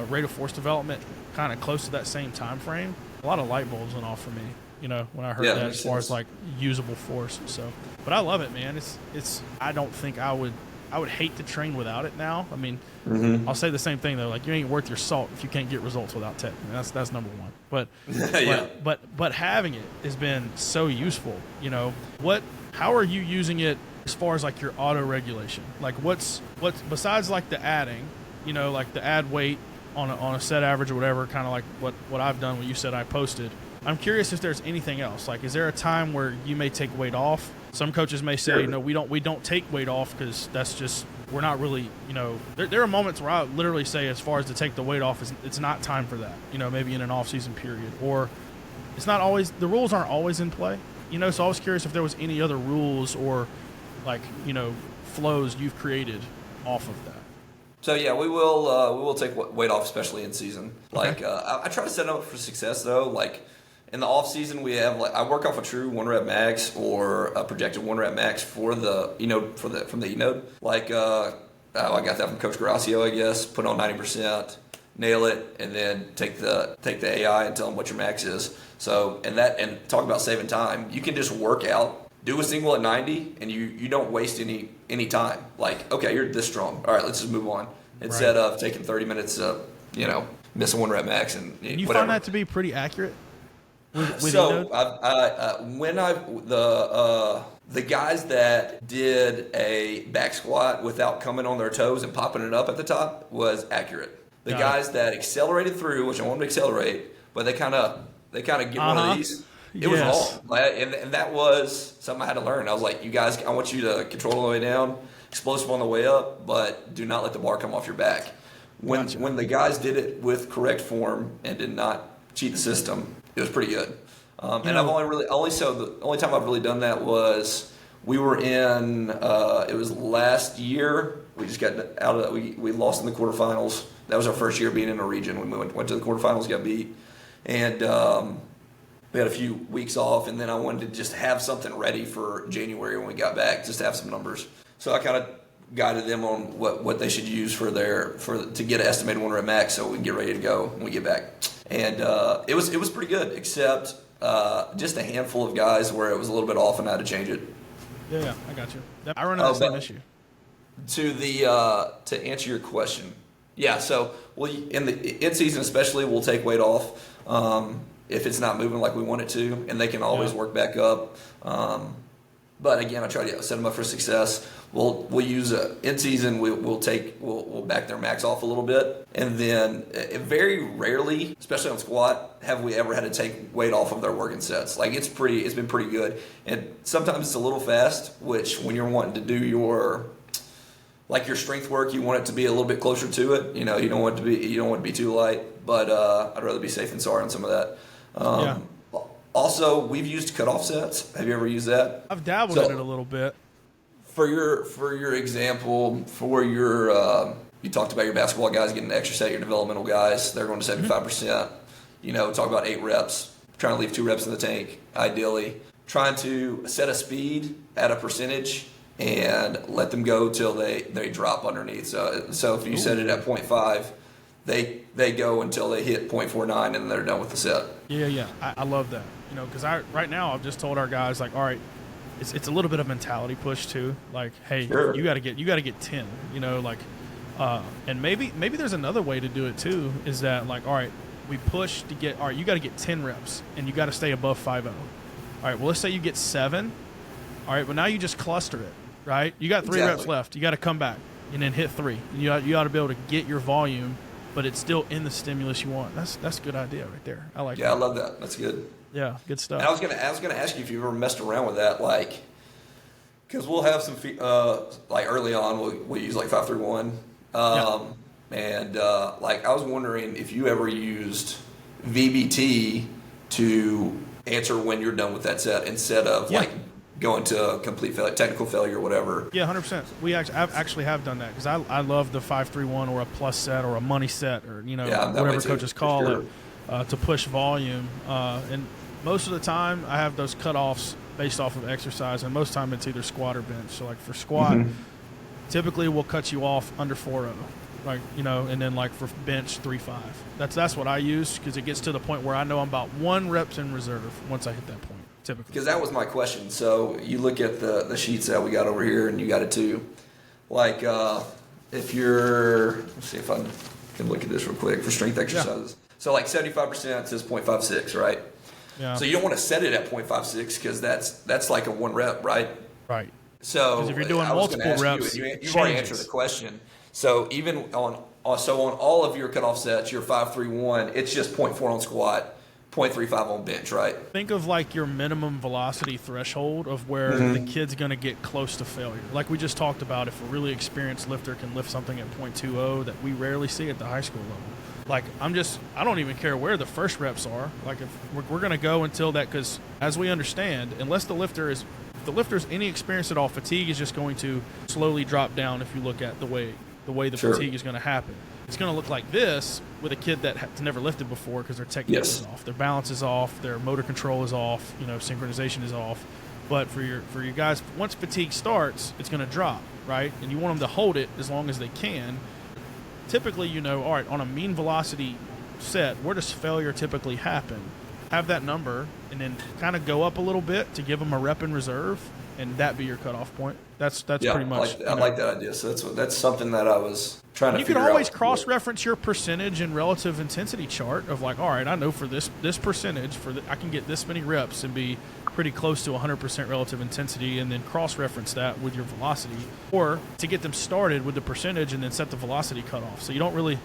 rate of force development kind of close to that same time frame. A lot of light bulbs went off for me, when I heard that as far as like usable force. So, but I love it, man. It's I don't think I would hate to train without it now. I mean, I'll say the same thing though. Like you ain't worth your salt if you can't get results without tech. I mean, that's number one. But but having it has been so useful. How are you using it as far as like your auto regulation? Like what's besides like the adding, like the add weight on a set average or whatever, kind of like what I've done, what you said I posted. I'm curious if there's anything else. Like, is there a time where you may take weight off? Some coaches may say, no, we don't take weight off because that's just, we're not really, there are moments where I literally say as far as to take the weight off, it's not time for that, maybe in an off-season period. Or it's not always, the rules aren't always in play, so I was curious if there was any other rules or like, flows you've created off of that. So yeah, we will take weight off, especially in season. Like I try to set up for success though. Like in the off season, we have I work off a true 1 rep max or a projected 1 rep max for the from the E-node. Like I got that from Coach Gracio, I guess. Put on 90%, nail it, and then take the AI and tell them what your max is. So and talk about saving time. You can just work out. Do a single at 90, and you don't waste any time. Like, okay, you're this strong. All right, let's just move on. Instead of taking 30 minutes, missing 1 rep max and you whatever. Find that to be pretty accurate? With so the guys that did a back squat without coming on their toes and popping it up at the top was accurate. The guys that accelerated through, which I wanted to accelerate, but they kind of get one of these. It was wrong, and that was something I had to learn. I was like, you guys, I want you to control on the way down, explosive on the way up, but do not let the bar come off your back. When the guys did it with correct form and did not cheat the system, it was pretty good. And I've the only time I've really done that was we were in it was last year. We just got out of we lost in the quarterfinals. That was our first year being in a region. When we went to the quarterfinals, got beat, and we had a few weeks off, and then I wanted to just have something ready for January when we got back, just to have some numbers. So I kind of guided them on what they should use to get an estimated 1 rep max, so we can get ready to go when we get back. And it was pretty good, except just a handful of guys where it was a little bit off, and I had to change it. Yeah, I got you. I run into the same issue. To answer your question, yeah. So in season especially, we'll take weight off. If it's not moving like we want it to, and they can always work back up. But again, I try to set them up for success. We'll use in season. We'll back their max off a little bit, and then very rarely, especially on squat, have we ever had to take weight off of their working sets. Like it's been pretty good, and sometimes it's a little fast. Which when you're wanting to do your strength work, you want it to be a little bit closer to it. You don't want it to be too light. But I'd rather be safe than sorry on some of that. Also, we've used cutoff sets. Have you ever used that? I've dabbled in it a little bit. For your example, you talked about your basketball guys getting an extra set, your developmental guys, they're going to 75%. Talk about 8 reps. trying to leave 2 reps in the tank, ideally. Trying to set a speed at a percentage and let them go till they drop underneath. So if you set it at 0.5, they go until they hit 0.49 and they're done with the set. Yeah. I love that. You know, because right now I've just told our guys, like, all right, it's a little bit of mentality push too. Like, hey, Sure. you got to get 10. You know, like, and maybe there's another way to do it too. Is that like, all right, we push to get, all right, you got to get 10 reps and you got to stay above 5.0. All right, well, let's say you get 7. All right, but now you just cluster it, right? You got 3 reps left. You got to come back and then hit 3. And you ought to be able to get your volume, but it's still in the stimulus you want. That's a good idea right there. I like that. Yeah, I love that. That's good. Yeah, good stuff. And I was gonna ask you if you ever messed around with that, like, because we'll have some like early on we'll use like 5-3-1, and like I was wondering if you ever used VBT to answer when you're done with that set instead of like going to a complete technical failure or whatever. Yeah, 100%. I've actually have done that because I love the 5-3-1 or a plus set or a money set or whatever coaches call it to push volume. And most of the time I have those cutoffs based off of exercise, and most of the time it's either squat or bench. So like for squat, typically we'll cut you off under 4.0. Like, and then like for bench 3.5. That's what I use because it gets to the point where I know I'm about 1 reps in reserve once I hit that point, typically. Because that was my question. So you look at the sheets that we got over here, and you got it too. Like if you're, let's see if I can look at this real quick for strength exercises. Yeah. So like 75% says 0.56, right? Yeah. So you don't want to set it at 0.56 because that's like a 1 rep, right? Right. So if you're doing multiple reps, you've already answered the question. So even on all of your cutoff sets, your 5-3-1, it's just 0.4 on squat, 0.35 on bench, right? Think of like your minimum velocity threshold of where the kid's going to get close to failure. Like we just talked about, if a really experienced lifter can lift something at 0.20 that we rarely see at the high school level. Like I don't even care where the first reps are. Like if we're going to go until that, because as we understand, unless the lifter's any experience at all, fatigue is just going to slowly drop down if you look at the way the fatigue is going to happen. It's going to look like this with a kid that's never lifted before because their technique is off, their balance is off, their motor control is off, synchronization is off. But for your guys, once fatigue starts, it's going to drop, right? And you want them to hold it as long as they can. Typically, all right, on a mean velocity set, where does failure typically happen? Have that number and then kind of go up a little bit to give them a rep in reserve, and that be your cutoff point. That's pretty much. I like that idea. So that's something that I was trying to. You can always cross-reference your percentage and relative intensity chart of like, all right, I know for this percentage I can get this many reps and be pretty close to 100% relative intensity, and then cross-reference that with your velocity, or to get them started with the percentage and then set the velocity cutoff. So you don't really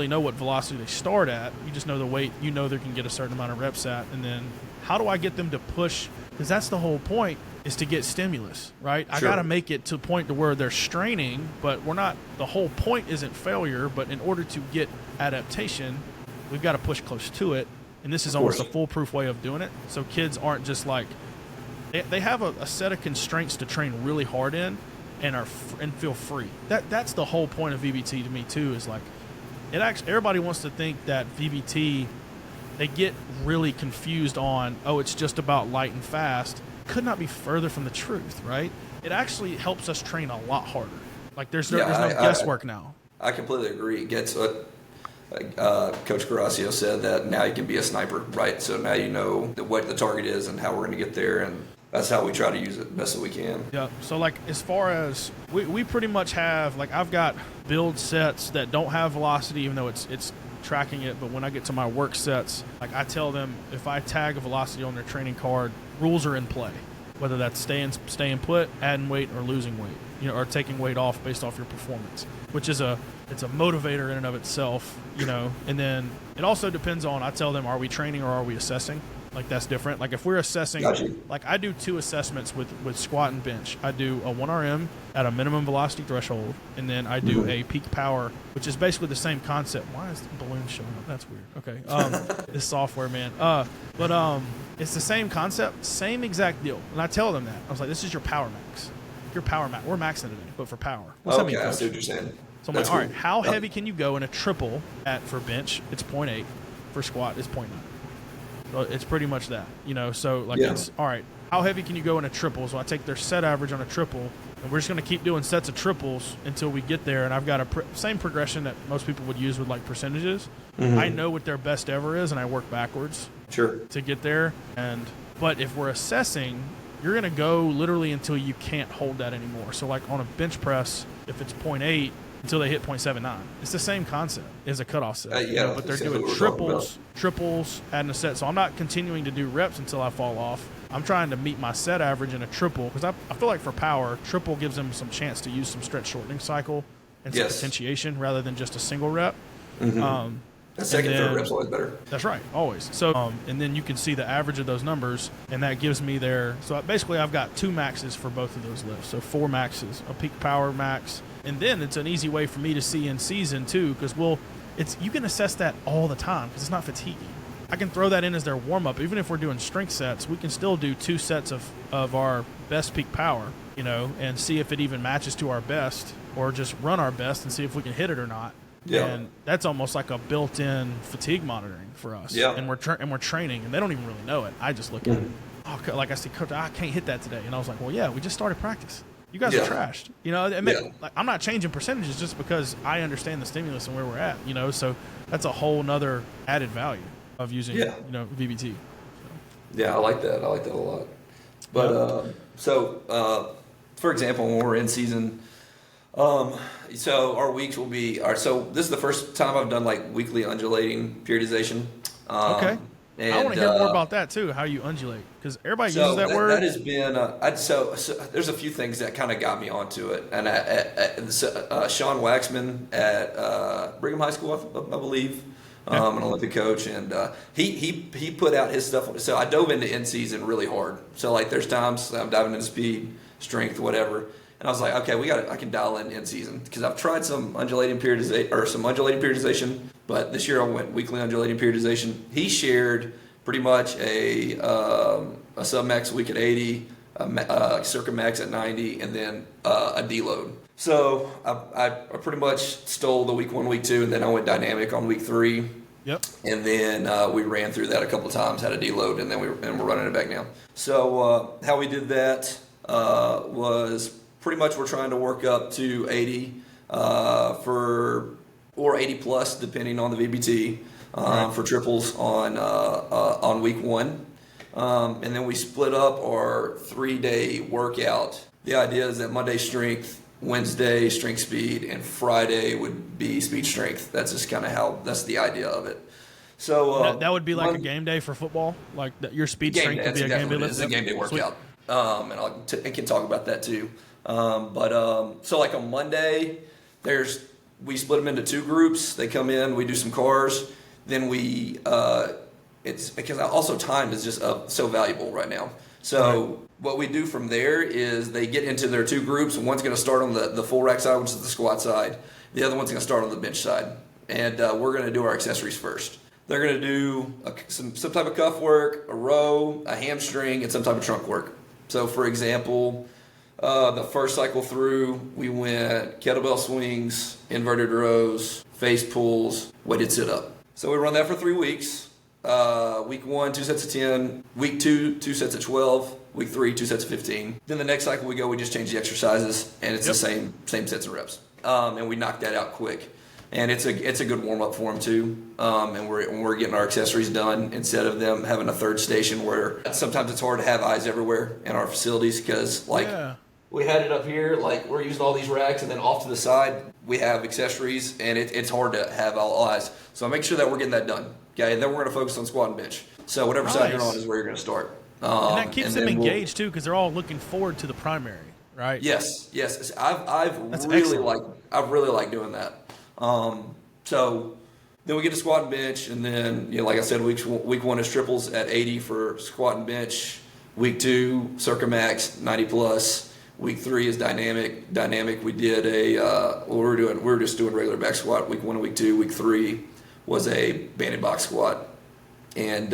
know what velocity they start at. You just know the weight. They can get a certain amount of reps at, and then how do I get them to push? Because that's the whole point, is to get stimulus, right? Sure. I got to make it to a point to where they're straining, but the whole point isn't failure, but in order to get adaptation, we've got to push close to it. And this is almost a foolproof way of doing it. So kids aren't just like, they have a set of constraints to train really hard in and feel free. That's the whole point of VBT to me too, is like, everybody wants to think that VBT, they get really confused on, it's just about light and fast. Could not be further from the truth, right? It actually helps us train a lot harder. Like there's no guesswork now. I completely agree. It gets what Coach Carrasio said, that now you can be a sniper, right? So now you know what the target is and how we're going to get there, and that's how we try to use it best as we can. Yeah. So like as far as we pretty much have, like I've got build sets that don't have velocity, even though it's tracking it. But when I get to my work sets, like I tell them, if I tag a velocity on their training card, rules are in play, whether that's staying put, adding weight, or losing weight, or taking weight off based off your performance, which is it's a motivator in and of itself, and then it also depends on, I tell them, are we training or are we assessing? Like that's different. Like if we're assessing, like I do 2 assessments with squat and bench. I do a 1RM at a minimum velocity threshold, and then I do a peak power, which is basically the same concept. Why is the balloon showing up? That's weird. Okay. This software, man. But it's the same concept, same exact deal. And I tell them that. I was like, this is your power max. Your power max. We're maxing today, but for power. What's that mean, Coach? I see what you're saying. So I'm like, all right, how heavy can you go in a triple for bench? It's 0.8. For squat, it's 0.9. It's pretty much that, so like Yeah. it's all right. How heavy can you go in a triple? So I take their set average on a triple, and we're just going to keep doing sets of triples until we get there. And I've got same progression that most people would use with like percentages. I know what their best ever is, and I work backwards to get there. But if we're assessing, you're going to go literally until you can't hold that anymore. So like on a bench press, if it's 0.8 until they hit 0.79, it's the same concept as a cutoff set. But they're doing triples, adding a set. So I'm not continuing to do reps until I fall off. I'm trying to meet my set average in a triple because I feel like for power, triple gives them some chance to use some stretch shortening cycle and some potentiation rather than just a single rep. The second, third rep's always better. That's right, always. So, and then you can see the average of those numbers, and that gives me so basically I've got 2 maxes for both of those lifts. So 4 maxes, a peak power max, and then it's an easy way for me to see in season too, because you can assess that all the time because it's not fatiguing. I can throw that in as their warm-up. Even if we're doing strength sets, we can still do 2 sets of our best peak power, and see if it even matches to our best, or just run our best and see if we can hit it or not. Yeah. And that's almost like a built-in fatigue monitoring for us. Yeah. And we're training, and they don't even really know it. I just look at it. Oh, like I said, Coach, I can't hit that today. And I was like, well, yeah, we just started practice. You guys are trashed. Like, I'm not changing percentages just because I understand the stimulus and where we're at, So that's a whole nother added value of using, VBT. So. Yeah, I like that. I like that a lot. But for example, when we're in season, so our weeks will be. So this is the first time I've done like weekly undulating periodization. Okay. And, I want to hear more about that too. How you undulate, because everybody uses that word. That has been so there's a few things that kind of got me onto it. And Sean Waxman at Brigham High School, I believe. An Olympic coach, and he put out his stuff. So I dove into in season really hard. So like there's times I'm diving into speed, strength, whatever, and I was like, okay, I can dial in season, because I've tried some undulating periodization, but this year I went weekly undulating periodization. He shared pretty much a sub max week at 80, a circa max at 90, and then a deload. So I pretty much stole the week 1, week 2, and then I went dynamic on week 3. Yep. And then we ran through that a couple of times, had a deload, and then we're running it back now. So how we did that was pretty much we're trying to work up to 80 or 80 plus, depending on the VBT, for triples on week 1. And then we split up our 3-day workout. The idea is that Monday strength, Wednesday strength speed, and Friday would be speed strength. That's just kind of that's the idea of it. So that would be like a game day for football, like your speed strength would be a game day. It's a game day workout, and I can talk about that too. So like on Monday, we split them into 2 groups. They come in, we do some cars, then it's because also time is just so valuable right now. So what we do from there is they get into their 2 groups, and one's going to start on the full rack side, which is the squat side. The other one's going to start on the bench side. And we're going to do our accessories first. They're going to do some type of cuff work, a row, a hamstring, and some type of trunk work. So for example, the first cycle through, we went kettlebell swings, inverted rows, face pulls, weighted sit-up. So we run that for 3 weeks. Week 1, 2 sets of 10. Week 2, 2 sets of 12. Week 3, 2 sets of 15. Then the next cycle we just change the exercises, and it's the same sets of reps. And we knock that out quick. And it's a good warm-up for them too. And we're getting our accessories done instead of them having a third station where sometimes it's hard to have eyes everywhere in our facilities, because we had it up here, like we're using all these racks, and then off to the side we have accessories, and it's hard to have all eyes. So I make sure that we're getting that done. Okay, and then we're going to focus on squat and bench. So whatever side you're on is where you're going to start. And that keeps them engaged too, because they're all looking forward to the primary, right? Yes. I've really liked doing that. So then we get to squat and bench, and then like I said, week 1 is triples at 80 for squat and bench. Week 2 circa max 90 plus. Week 3 is dynamic. We did we were just doing regular back squat. Week 1 and week 2. Week 3 was a banded box squat, and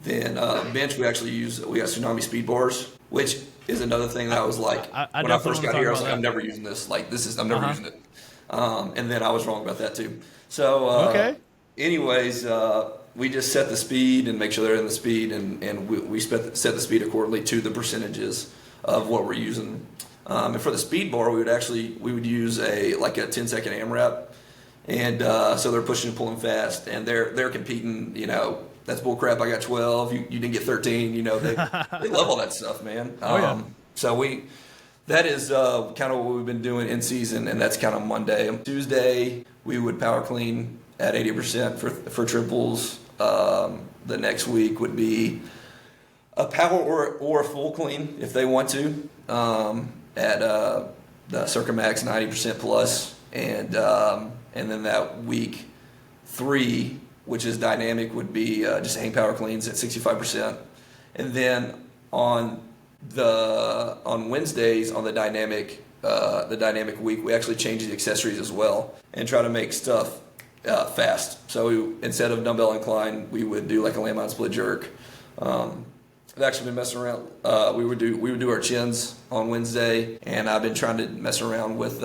then bench we got Tsunami Speed Bars, which is another thing that I was like, when I first got here, I was like, I'm never using this. I'm never using it. And then I was wrong about that too. So anyways, we just set the speed and make sure they're in the speed, and we set the speed accordingly to the percentages of what we're using. And for the speed bar, we would use a 10-second AMRAP, and so they're pushing and pulling fast, and they're competing. You know, that's bull crap. I got 12. You didn't get 13. You know, they love all that stuff, man. So that is kind of what we've been doing in season, and that's kind of Monday. Tuesday, we would power clean at 80% for triples. The next week would be a power or a full clean if they want to at the Circa Max 90% plus, and then that week 3, which is dynamic, would be just hang power cleans at 65%, and then on Wednesdays on the dynamic week, we actually change the accessories as well and try to make stuff fast. So instead of dumbbell incline, we would do like a landmine split jerk. I've actually been messing around. We would do our chins on Wednesday, and I've been trying to mess around with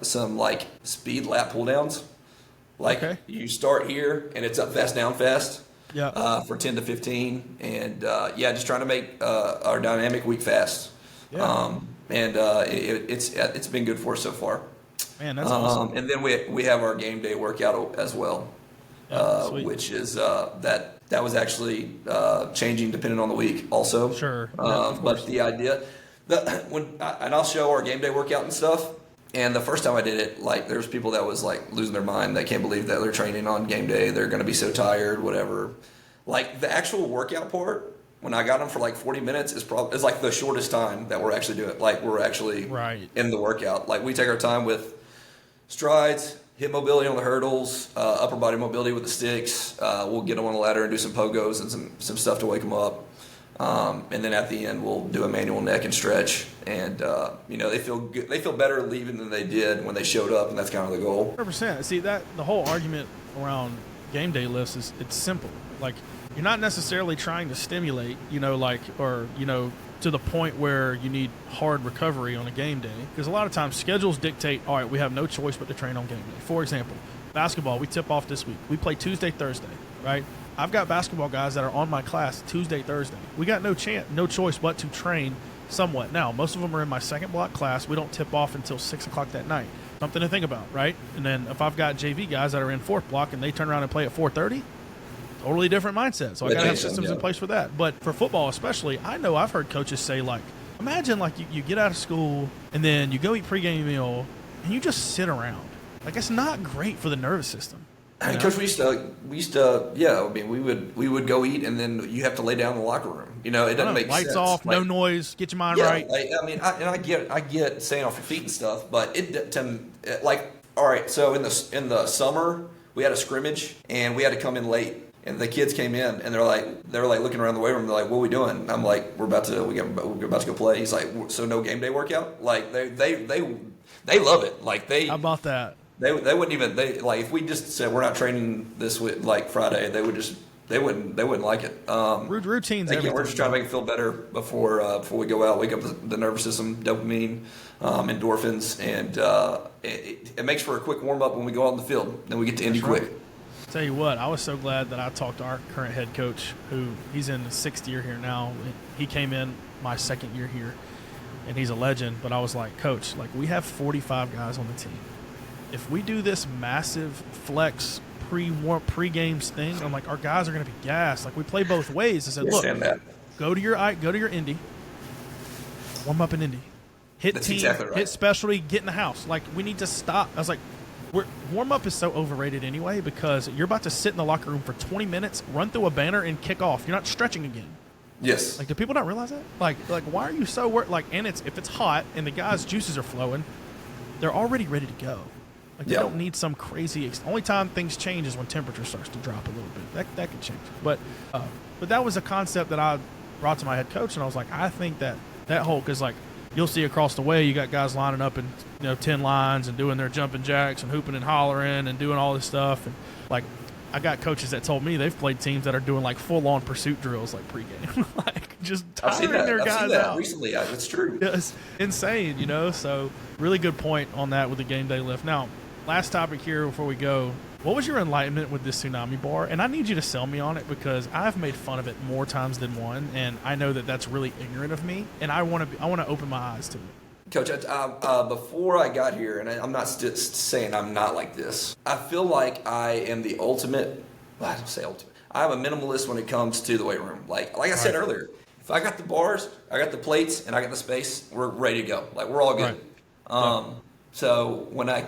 some like speed lat pull downs. Like you start here and it's up fast, down fast. Yeah. For 10 to 15, and just trying to make our dynamic week fast. Yeah. It's been good for us so far. Man, that's awesome. And then we have our game day workout as well, which is that was actually changing depending on the week also. Sure. But the idea and I'll show our game day workout and stuff. And the first time I did it, like, there's people that was like losing their mind. They can't believe that they're training on game day. They're going to be so tired, whatever. Like, the actual workout part, when I got them for like 40 minutes, is like the shortest time that we're actually doing it. Like, we're actually in the workout. Like, we take our time with strides, hip mobility on the hurdles, upper body mobility with the sticks. We'll get them on the ladder and do some pogos and some stuff to wake them up. And then at the end, we'll do a manual neck and stretch, and they feel good. They feel better leaving than they did when they showed up, and that's kind of the goal. 100%. See, that the whole argument around game day lifts is it's simple. Like, you're not necessarily trying to stimulate, to the point where you need hard recovery on a game day, because a lot of times schedules dictate. All right, we have no choice but to train on game day. For example, basketball, we tip off this week. We play Tuesday, Thursday, right? I've got basketball guys that are on my class Tuesday, Thursday. We got no choice but to train somewhat. Now, most of them are in my second block class. We don't tip off until 6 o'clock that night. Something to think about, right? And then if I've got JV guys that are in fourth block and they turn around and play at 4:30, totally different mindset. So I got to have systems in place for that. But for football especially, I know I've heard coaches say, like, imagine like you get out of school and then you go eat pregame meal and you just sit around. Like, it's not great for the nervous system. Coach, we used to, I mean, we would go eat, and then you have to lay down in the locker room. It doesn't make sense. Lights off, no noise, get your mind right. I get staying off your feet and stuff, but all right. So in the summer, we had a scrimmage, and we had to come in late, and the kids came in, and they were like looking around the weight room. They're like, "What are we doing?" And I'm like, "We're about to go play." He's like, "So no game day workout?" Like they love it. Like How about that? They wouldn't even if we just said we're not training this week, like Friday, they wouldn't like it. Routines. Again, we're just trying to make it feel better before we go out, wake up the nervous system, dopamine, endorphins, and it makes for a quick warm up when we go out in the field. Then we get to Indy quick. Tell you what, I was so glad that I talked to our current head coach, who he's in his 6th year here now. He came in my 2nd year here, and he's a legend. But I was like, Coach, like, we have 45 guys on the team. If we do this massive flex pre-games thing, I'm like, our guys are going to be gassed. Like, we play both ways. I said, look, go to your Indy, warm up in Indy, hit That's team, exactly right. hit specialty, get in the house. Like, we need to stop. I was like, warm up is so overrated anyway, because you're about to sit in the locker room for 20 minutes, run through a banner, and kick off. You're not stretching again. Yes. Like, do people not realize that? Like why are you so worried? Like, and if it's hot and the guys' juices are flowing, they're already ready to go. Like, they don't need some crazy. Only time things change is when temperature starts to drop a little bit. That could change. But that was a concept that I brought to my head coach, and I was like, I think that whole, because like you'll see across the way, you got guys lining up in 10 lines and doing their jumping jacks and hooping and hollering and doing all this stuff, and like I got coaches that told me they've played teams that are doing like full-on pursuit drills, like pregame, like just tiring their guys I've seen that out. Recently, it's true. Yeah, it's insane, So really good point on that with the game day lift. Now, last topic here before we go. What was your enlightenment with this Tsunami Bar? And I need you to sell me on it because I've made fun of it more times than one, and I know that that's really ignorant of me, and I want to open my eyes to it. Coach, before I got here, and I'm not saying I'm not like this, I feel like I am the ultimate, well, I don't say ultimate, I'm a minimalist when it comes to the weight room. Like I said earlier, if I got the bars, I got the plates, and I got the space, we're ready to go. Like, we're all good. Right. So when I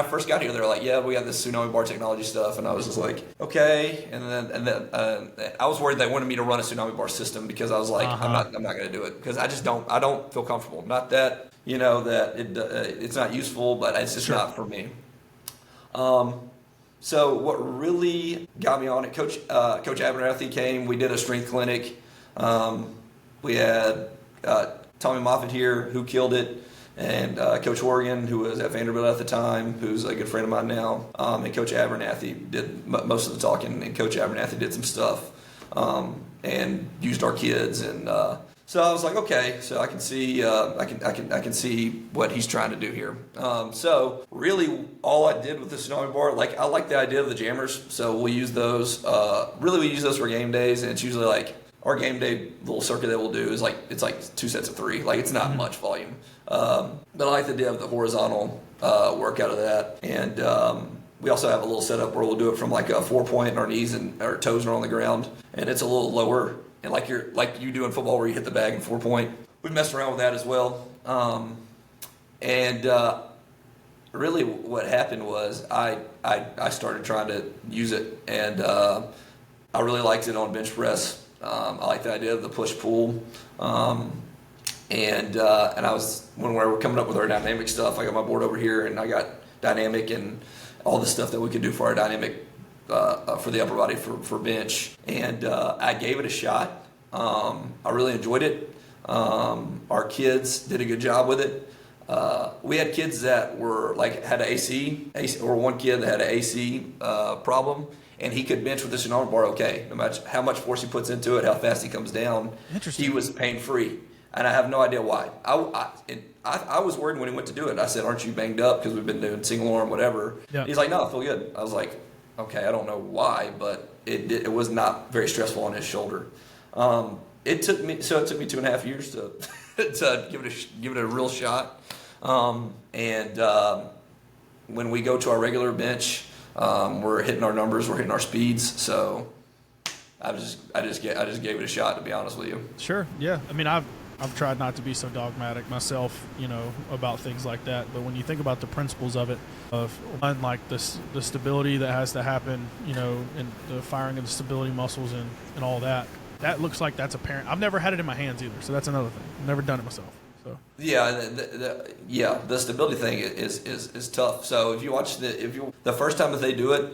first got here, they were like, yeah, we got this Tsunami Bar technology stuff, and I was just like, okay. And then I was worried they wanted me to run a Tsunami Bar system because I was like, I'm not going to do it because I don't feel comfortable. Not that that it's not useful, but it's just not for me. So what really got me on it, Coach Abernathy came. We did a strength clinic. We had Tommy Moffitt here, who killed it. And Coach Horgan, who was at Vanderbilt at the time, who's a good friend of mine now, and Coach Abernathy did most of the talking, and Coach Abernathy did some stuff and used our kids, and so I was like, okay, so I can see I can see what he's trying to do here. So really, all I did with the Tsunami Bar, like I like the idea of the jammers, so we use those. Really, we use those for game days, and it's usually like our game day little circuit that we'll do is like it's like 2 sets of 3, like it's not much volume. But I like the idea of the horizontal work out of that, and we also have a little setup where we'll do it from like a 4-point, and our knees and our toes are on the ground, and it's a little lower, and like you do in football where you hit the bag in 4-point. We messed around with that as well, and really what happened was I started trying to use it, and I really liked it on bench press. I like the idea of the push pull. And I was, when we were coming up with our dynamic stuff, I got my board over here, and I got dynamic and all the stuff that we could do for our dynamic for the upper body for bench. And I gave it a shot. I really enjoyed it. Our kids did a good job with it. We had kids that were had an AC, or one kid that had an AC problem, and he could bench with the Tsunami Bar okay. No matter how much force he puts into it, how fast he comes down, he was pain-free. And I have no idea why. I was worried when he went to do it. I said, aren't you banged up because we've been doing single arm, whatever? Yeah. He's like, no, I feel good. I was like, okay, I don't know why, but it was not very stressful on his shoulder. It took me 2.5 years to to give it a real shot. When we go to our regular bench, we're hitting our numbers, we're hitting our speeds. So I just gave it a shot, to be honest with you. Sure. Yeah. I mean, I've tried not to be so dogmatic myself, about things like that. But when you think about the principles of it, of one, like the stability that has to happen, and the firing of the stability muscles and all that, that looks like that's apparent. I've never had it in my hands either, so that's another thing. I've never done it myself. So yeah, the stability thing is tough. So if you watch the first time that they do it.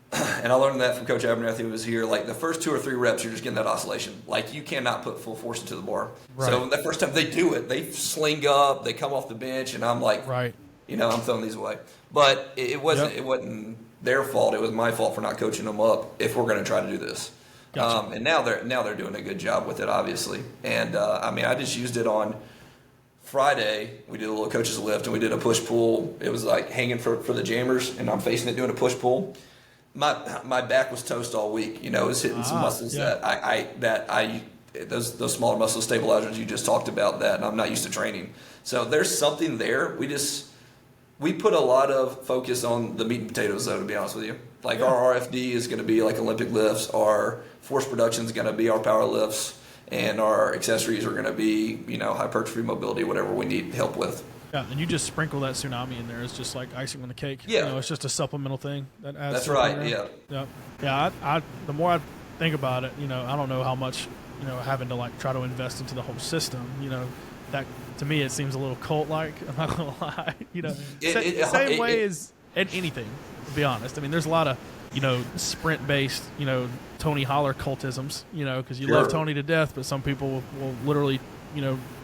And I learned that from Coach Abernathy, who was here. Like the first 2 or 3 reps, you're just getting that oscillation. Like you cannot put full force into the bar. Right. So the first time they do it, they sling up, they come off the bench, and I'm like, I'm throwing these away. But it wasn't their fault. It was my fault for not coaching them up. If we're going to try to do this, gotcha. And now they're doing a good job with it, obviously. And I just used it on Friday. We did a little coach's lift, and we did a push pull. It was like hanging for the jammers, and I'm facing it doing a push pull. My back was toast all week. It was hitting some muscles that those smaller muscle stabilizers you just talked about that, and I'm not used to training. So there's something there. We put a lot of focus on the meat and potatoes, though, to be honest with you. Like our RFD is going to be like Olympic lifts, our force production is going to be our power lifts, and our accessories are going to be hypertrophy, mobility, whatever we need help with. Yeah, and you just sprinkle that Tsunami in there. It's just like icing on the cake. Yeah. It's just a supplemental thing that adds. That's right, yeah. Yeah, I the more I think about it, I don't know how much, having to try to invest into the whole system, that to me it seems a little cult-like. I'm not going to lie. Same way as anything, to be honest. I mean, there's a lot of, sprint-based, Tony Holler cultisms, because you love Tony to death, but some people will literally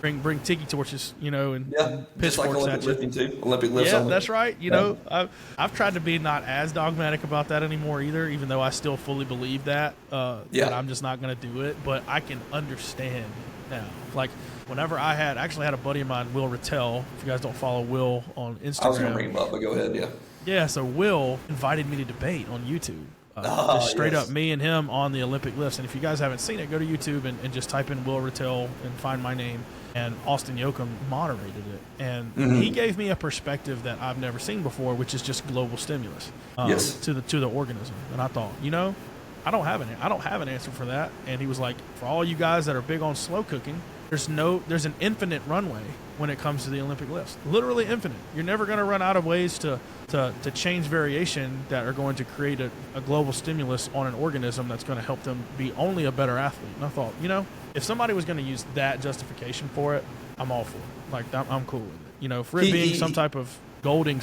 bring tiki torches, and pitchforks like Olympic at you. Lifting too. Olympic lifts. Yeah, that's right. I've tried to be not as dogmatic about that anymore either, even though I still fully believe that. That I'm just not going to do it. But I can understand now. Like whenever I actually had a buddy of mine, Will Rattel. If you guys don't follow Will on Instagram, I was going to bring him up, but go ahead. Yeah. Yeah, so Will invited me to debate on YouTube. Just straight up me and him on the Olympic lifts. And if you guys haven't seen it, go to YouTube and just type in Will Rattel and find my name. And Austin Yoakum moderated it. And he gave me a perspective that I've never seen before, which is just global stimulus to the organism. And I thought, I don't have an answer for that. And he was like, for all you guys that are big on slow cooking, there's an infinite runway when it comes to the Olympic lifts. Literally infinite. You're never going to run out of ways to change variation that are going to create a global stimulus on an organism that's going to help them be only a better athlete. And I thought, if somebody was going to use that justification for it, I'm all for it. Like, I'm cool with it. For it being some type of golden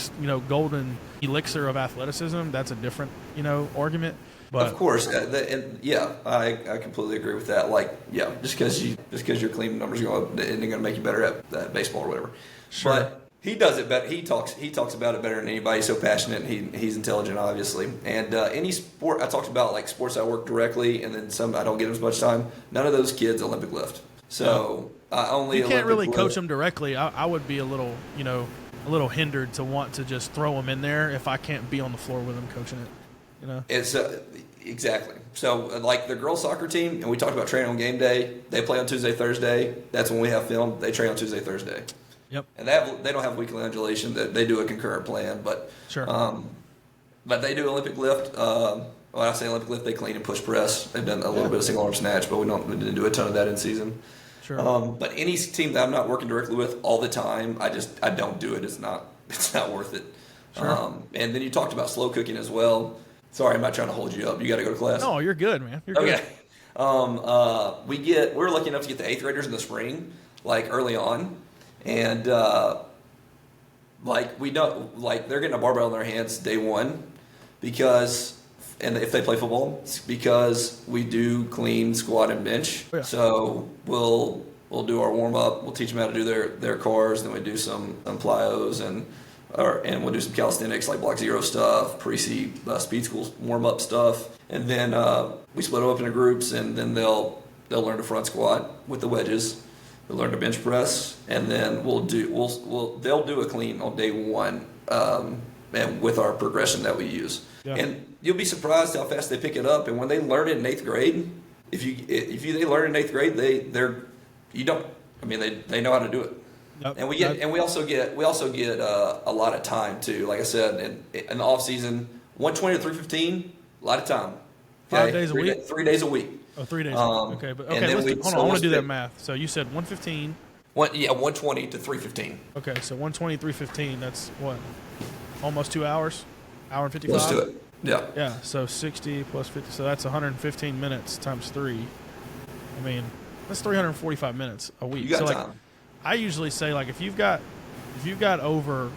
elixir of athleticism, that's a different, argument. But, of course, I completely agree with that. Like, just because your clean numbers go up, isn't going to make you better at baseball or whatever. Sure. But he does it better. He talks about it better than anybody. He's so passionate. He's intelligent, obviously. And any sport I talked about, like sports I work directly, and then some I don't get as much time. None of those kids Olympic lift. So only you can't Olympic really lift. coach them directly. I would be a little hindered to want to just throw them in there if I can't be on the floor with them coaching it. It's exactly. So like the girls soccer team, and we talked about training on game day. They play on Tuesday, Thursday. That's when we have film. They train on Tuesday, Thursday. Yep. And they don't have weekly undulation. They do a concurrent plan, but sure. But they do Olympic lift. When I say Olympic lift, they clean and push press. They've done a little bit of single arm snatch, but we didn't do a ton of that in season. Sure. But any team that I'm not working directly with all the time, I don't do it. It's not worth it. Sure. And then you talked about slow cooking as well. Sorry, I'm not trying to hold you up. You got to go to class. No, you're good, man. You're okay. Good. We're lucky enough to get the 8th graders in the spring, like early on, and we don't they're getting a barbell in their hands day one and if they play football, it's because we do clean, squat, and bench. Yeah. So we'll do our warm up. We'll teach them how to do their cars. Then we do some plyos and we'll do some calisthenics like block zero stuff, speed school warm up stuff, and then we split them up into groups, and then they'll learn to front squat with the wedges. They'll learn to bench press, and then they'll do a clean on day one, and with our progression that we use. Yeah. And you'll be surprised how fast they pick it up. And when they learn it in 8th grade, if they learn it in 8th grade, they know how to do it. Yep. And we also get a lot of time too. Like I said, in the off season, 120 to 315, a lot of time. Okay? 5 days a week. 3 days a week. Oh, 3 days. Okay, but hold on. I want to do that math. So you said 115. 120 to 315. Okay, so 120, 315. That's what? Almost 2 hours. Hour and 55. Let's do it. Yeah. Yeah. So 60 plus 50. So that's 115 minutes times 3. I mean, that's 345 minutes a week. You got so time. I usually say if you've got over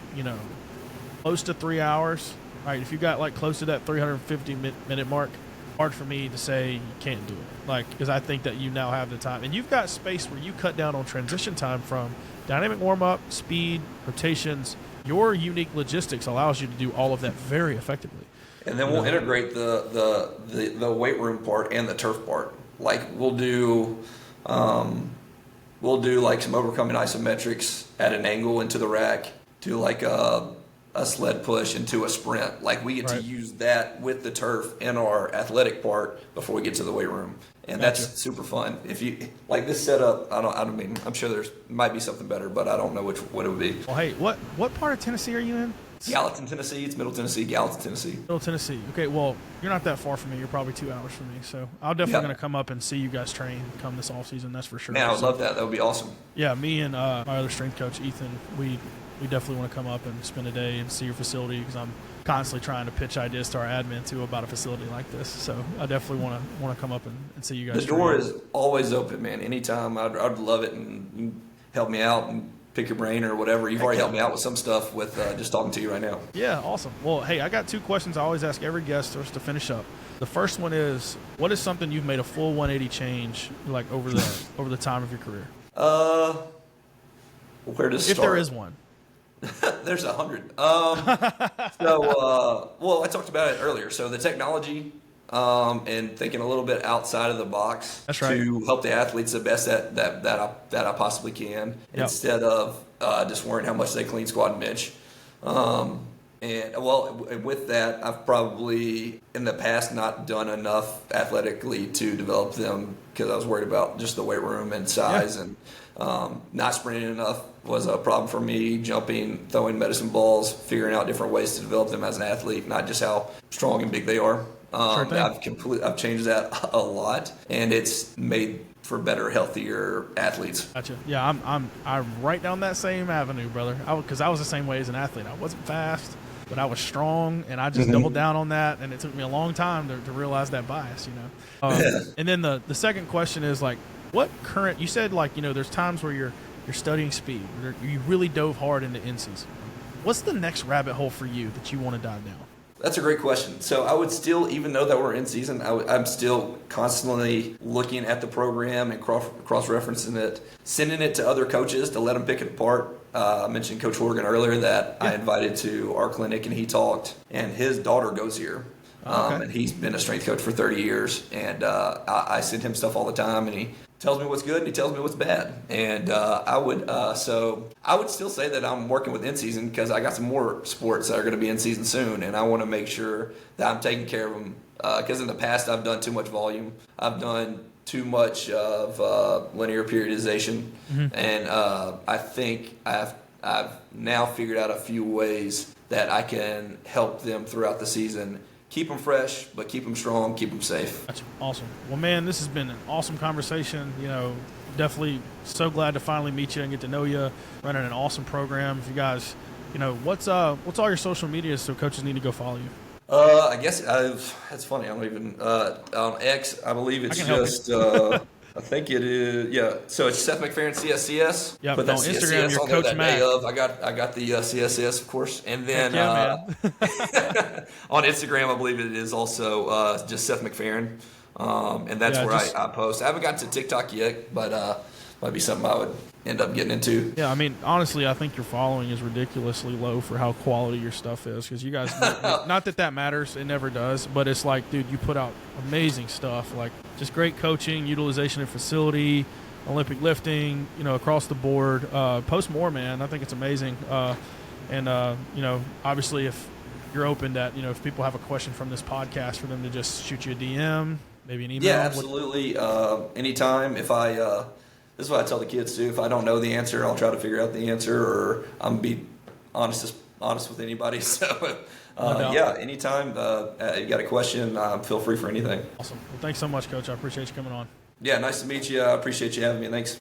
close to 3 hours, right? If you got close to that 350 minute mark, hard for me to say you can't do it. Because I think that you now have the time, and you've got space where you cut down on transition time from dynamic warm up, speed, rotations. Your unique logistics allows you to do all of that very effectively. And then we'll integrate the weight room part and the turf part. We'll do some overcoming isometrics at an angle into the rack, do a sled push into a sprint. We get to use that with the turf in our athletic part before we get to the weight room. And that's super fun. If you this setup, I'm sure there might be something better, but I don't know what it would be. Well, hey, what part of Tennessee are you in? Gallatin, Tennessee. It's Middle Tennessee, Gallatin, Tennessee. Middle Tennessee. Okay, well, you're not that far from me. You're probably 2 hours from me. So I'm definitely going to come up and see you guys train come this off season. That's for sure. Man, I would love that. That would be awesome. Yeah, me and my other strength coach, Ethan, we definitely want to come up and spend a day and see your facility, because I'm constantly trying to pitch ideas to our admin too about a facility like this. So I definitely want to come up and see you guys. The door is always open, man. Anytime. I'd love it, and you can help me out and pick your brain or whatever. You've already helped me out with some stuff with just talking to you right now. Yeah, awesome. Well, hey, I got 2 questions I always ask every guest just to finish up. The first one is, what is something you've made a full 180 change over the time of your career? Where to start? If there is one. There's 100. Well, I talked about it earlier. So the technology and thinking a little bit outside of the box. That's right. To help the athletes the best that I possibly can, instead of just worrying how much they clean, squat, and bench. And And well, with that, I've probably in the past not done enough athletically to develop them because I was worried about just the weight room and size, and not sprinting enough was a problem for me. Jumping, throwing medicine balls, figuring out different ways to develop them as an athlete, not just how strong and big they are. I've changed that a lot, and it's made for better, healthier athletes. Gotcha. Yeah, I'm right down that same avenue, brother. Because I was the same way as an athlete. I wasn't fast, but I was strong, and I just doubled down on that, and it took me a long time to realize that bias, And then the second question is, like, what current – you said, like, there's times where you're studying speed. You really dove hard into in-season. What's the next rabbit hole for you that you want to dive down? That's a great question. So I would still, even though that we're in season, I'm still constantly looking at the program and cross-referencing it, sending it to other coaches to let them pick it apart. I mentioned Coach Horgan earlier that I invited to our clinic, and he talked, and his daughter goes here. And he's been a strength coach for 30 years, and I send him stuff all the time, and he tells me what's good and he tells me what's bad. And I would still say that I'm working with in season because I got some more sports that are going to be in season soon, and I want to make sure that I'm taking care of them. Because in the past I've done too much volume, I've done too much of linear periodization, and I think I've now figured out a few ways that I can help them throughout the season. Keep them fresh, but keep them strong, keep them safe. That's awesome. Well, man, this has been an awesome conversation. Definitely so glad to finally meet you and get to know you. Running an awesome program. If you guys, what's all your social media so coaches need to go follow you? I guess that's funny. I don't even on X. I believe it's just. I think it is. Yeah. So it's Seth McFerrin CSCS. Yeah. But on Instagram, you're Coach Matt. I got the CSS, of course, and then on Instagram, I believe it is also just Seth McFerrin, and that's where I post. I haven't gotten to TikTok yet, but might be something I would end up getting into. Yeah, I mean, honestly, I think your following is ridiculously low for how quality your stuff is, because you guys, not that matters, it never does, but it's like, dude, you put out amazing stuff, like just great coaching, utilization of facility, Olympic lifting, across the board. Post more, man. I think it's amazing. And obviously, if you're open that, if people have a question from this podcast, for them to just shoot you a DM, maybe an email. Yeah, absolutely. Anytime. This is what I tell the kids too. If I don't know the answer, I'll try to figure out the answer, or I'm be honest with anybody. So, anytime you got a question, feel free for anything. Awesome. Well, thanks so much, Coach. I appreciate you coming on. Yeah, nice to meet you. I appreciate you having me. Thanks.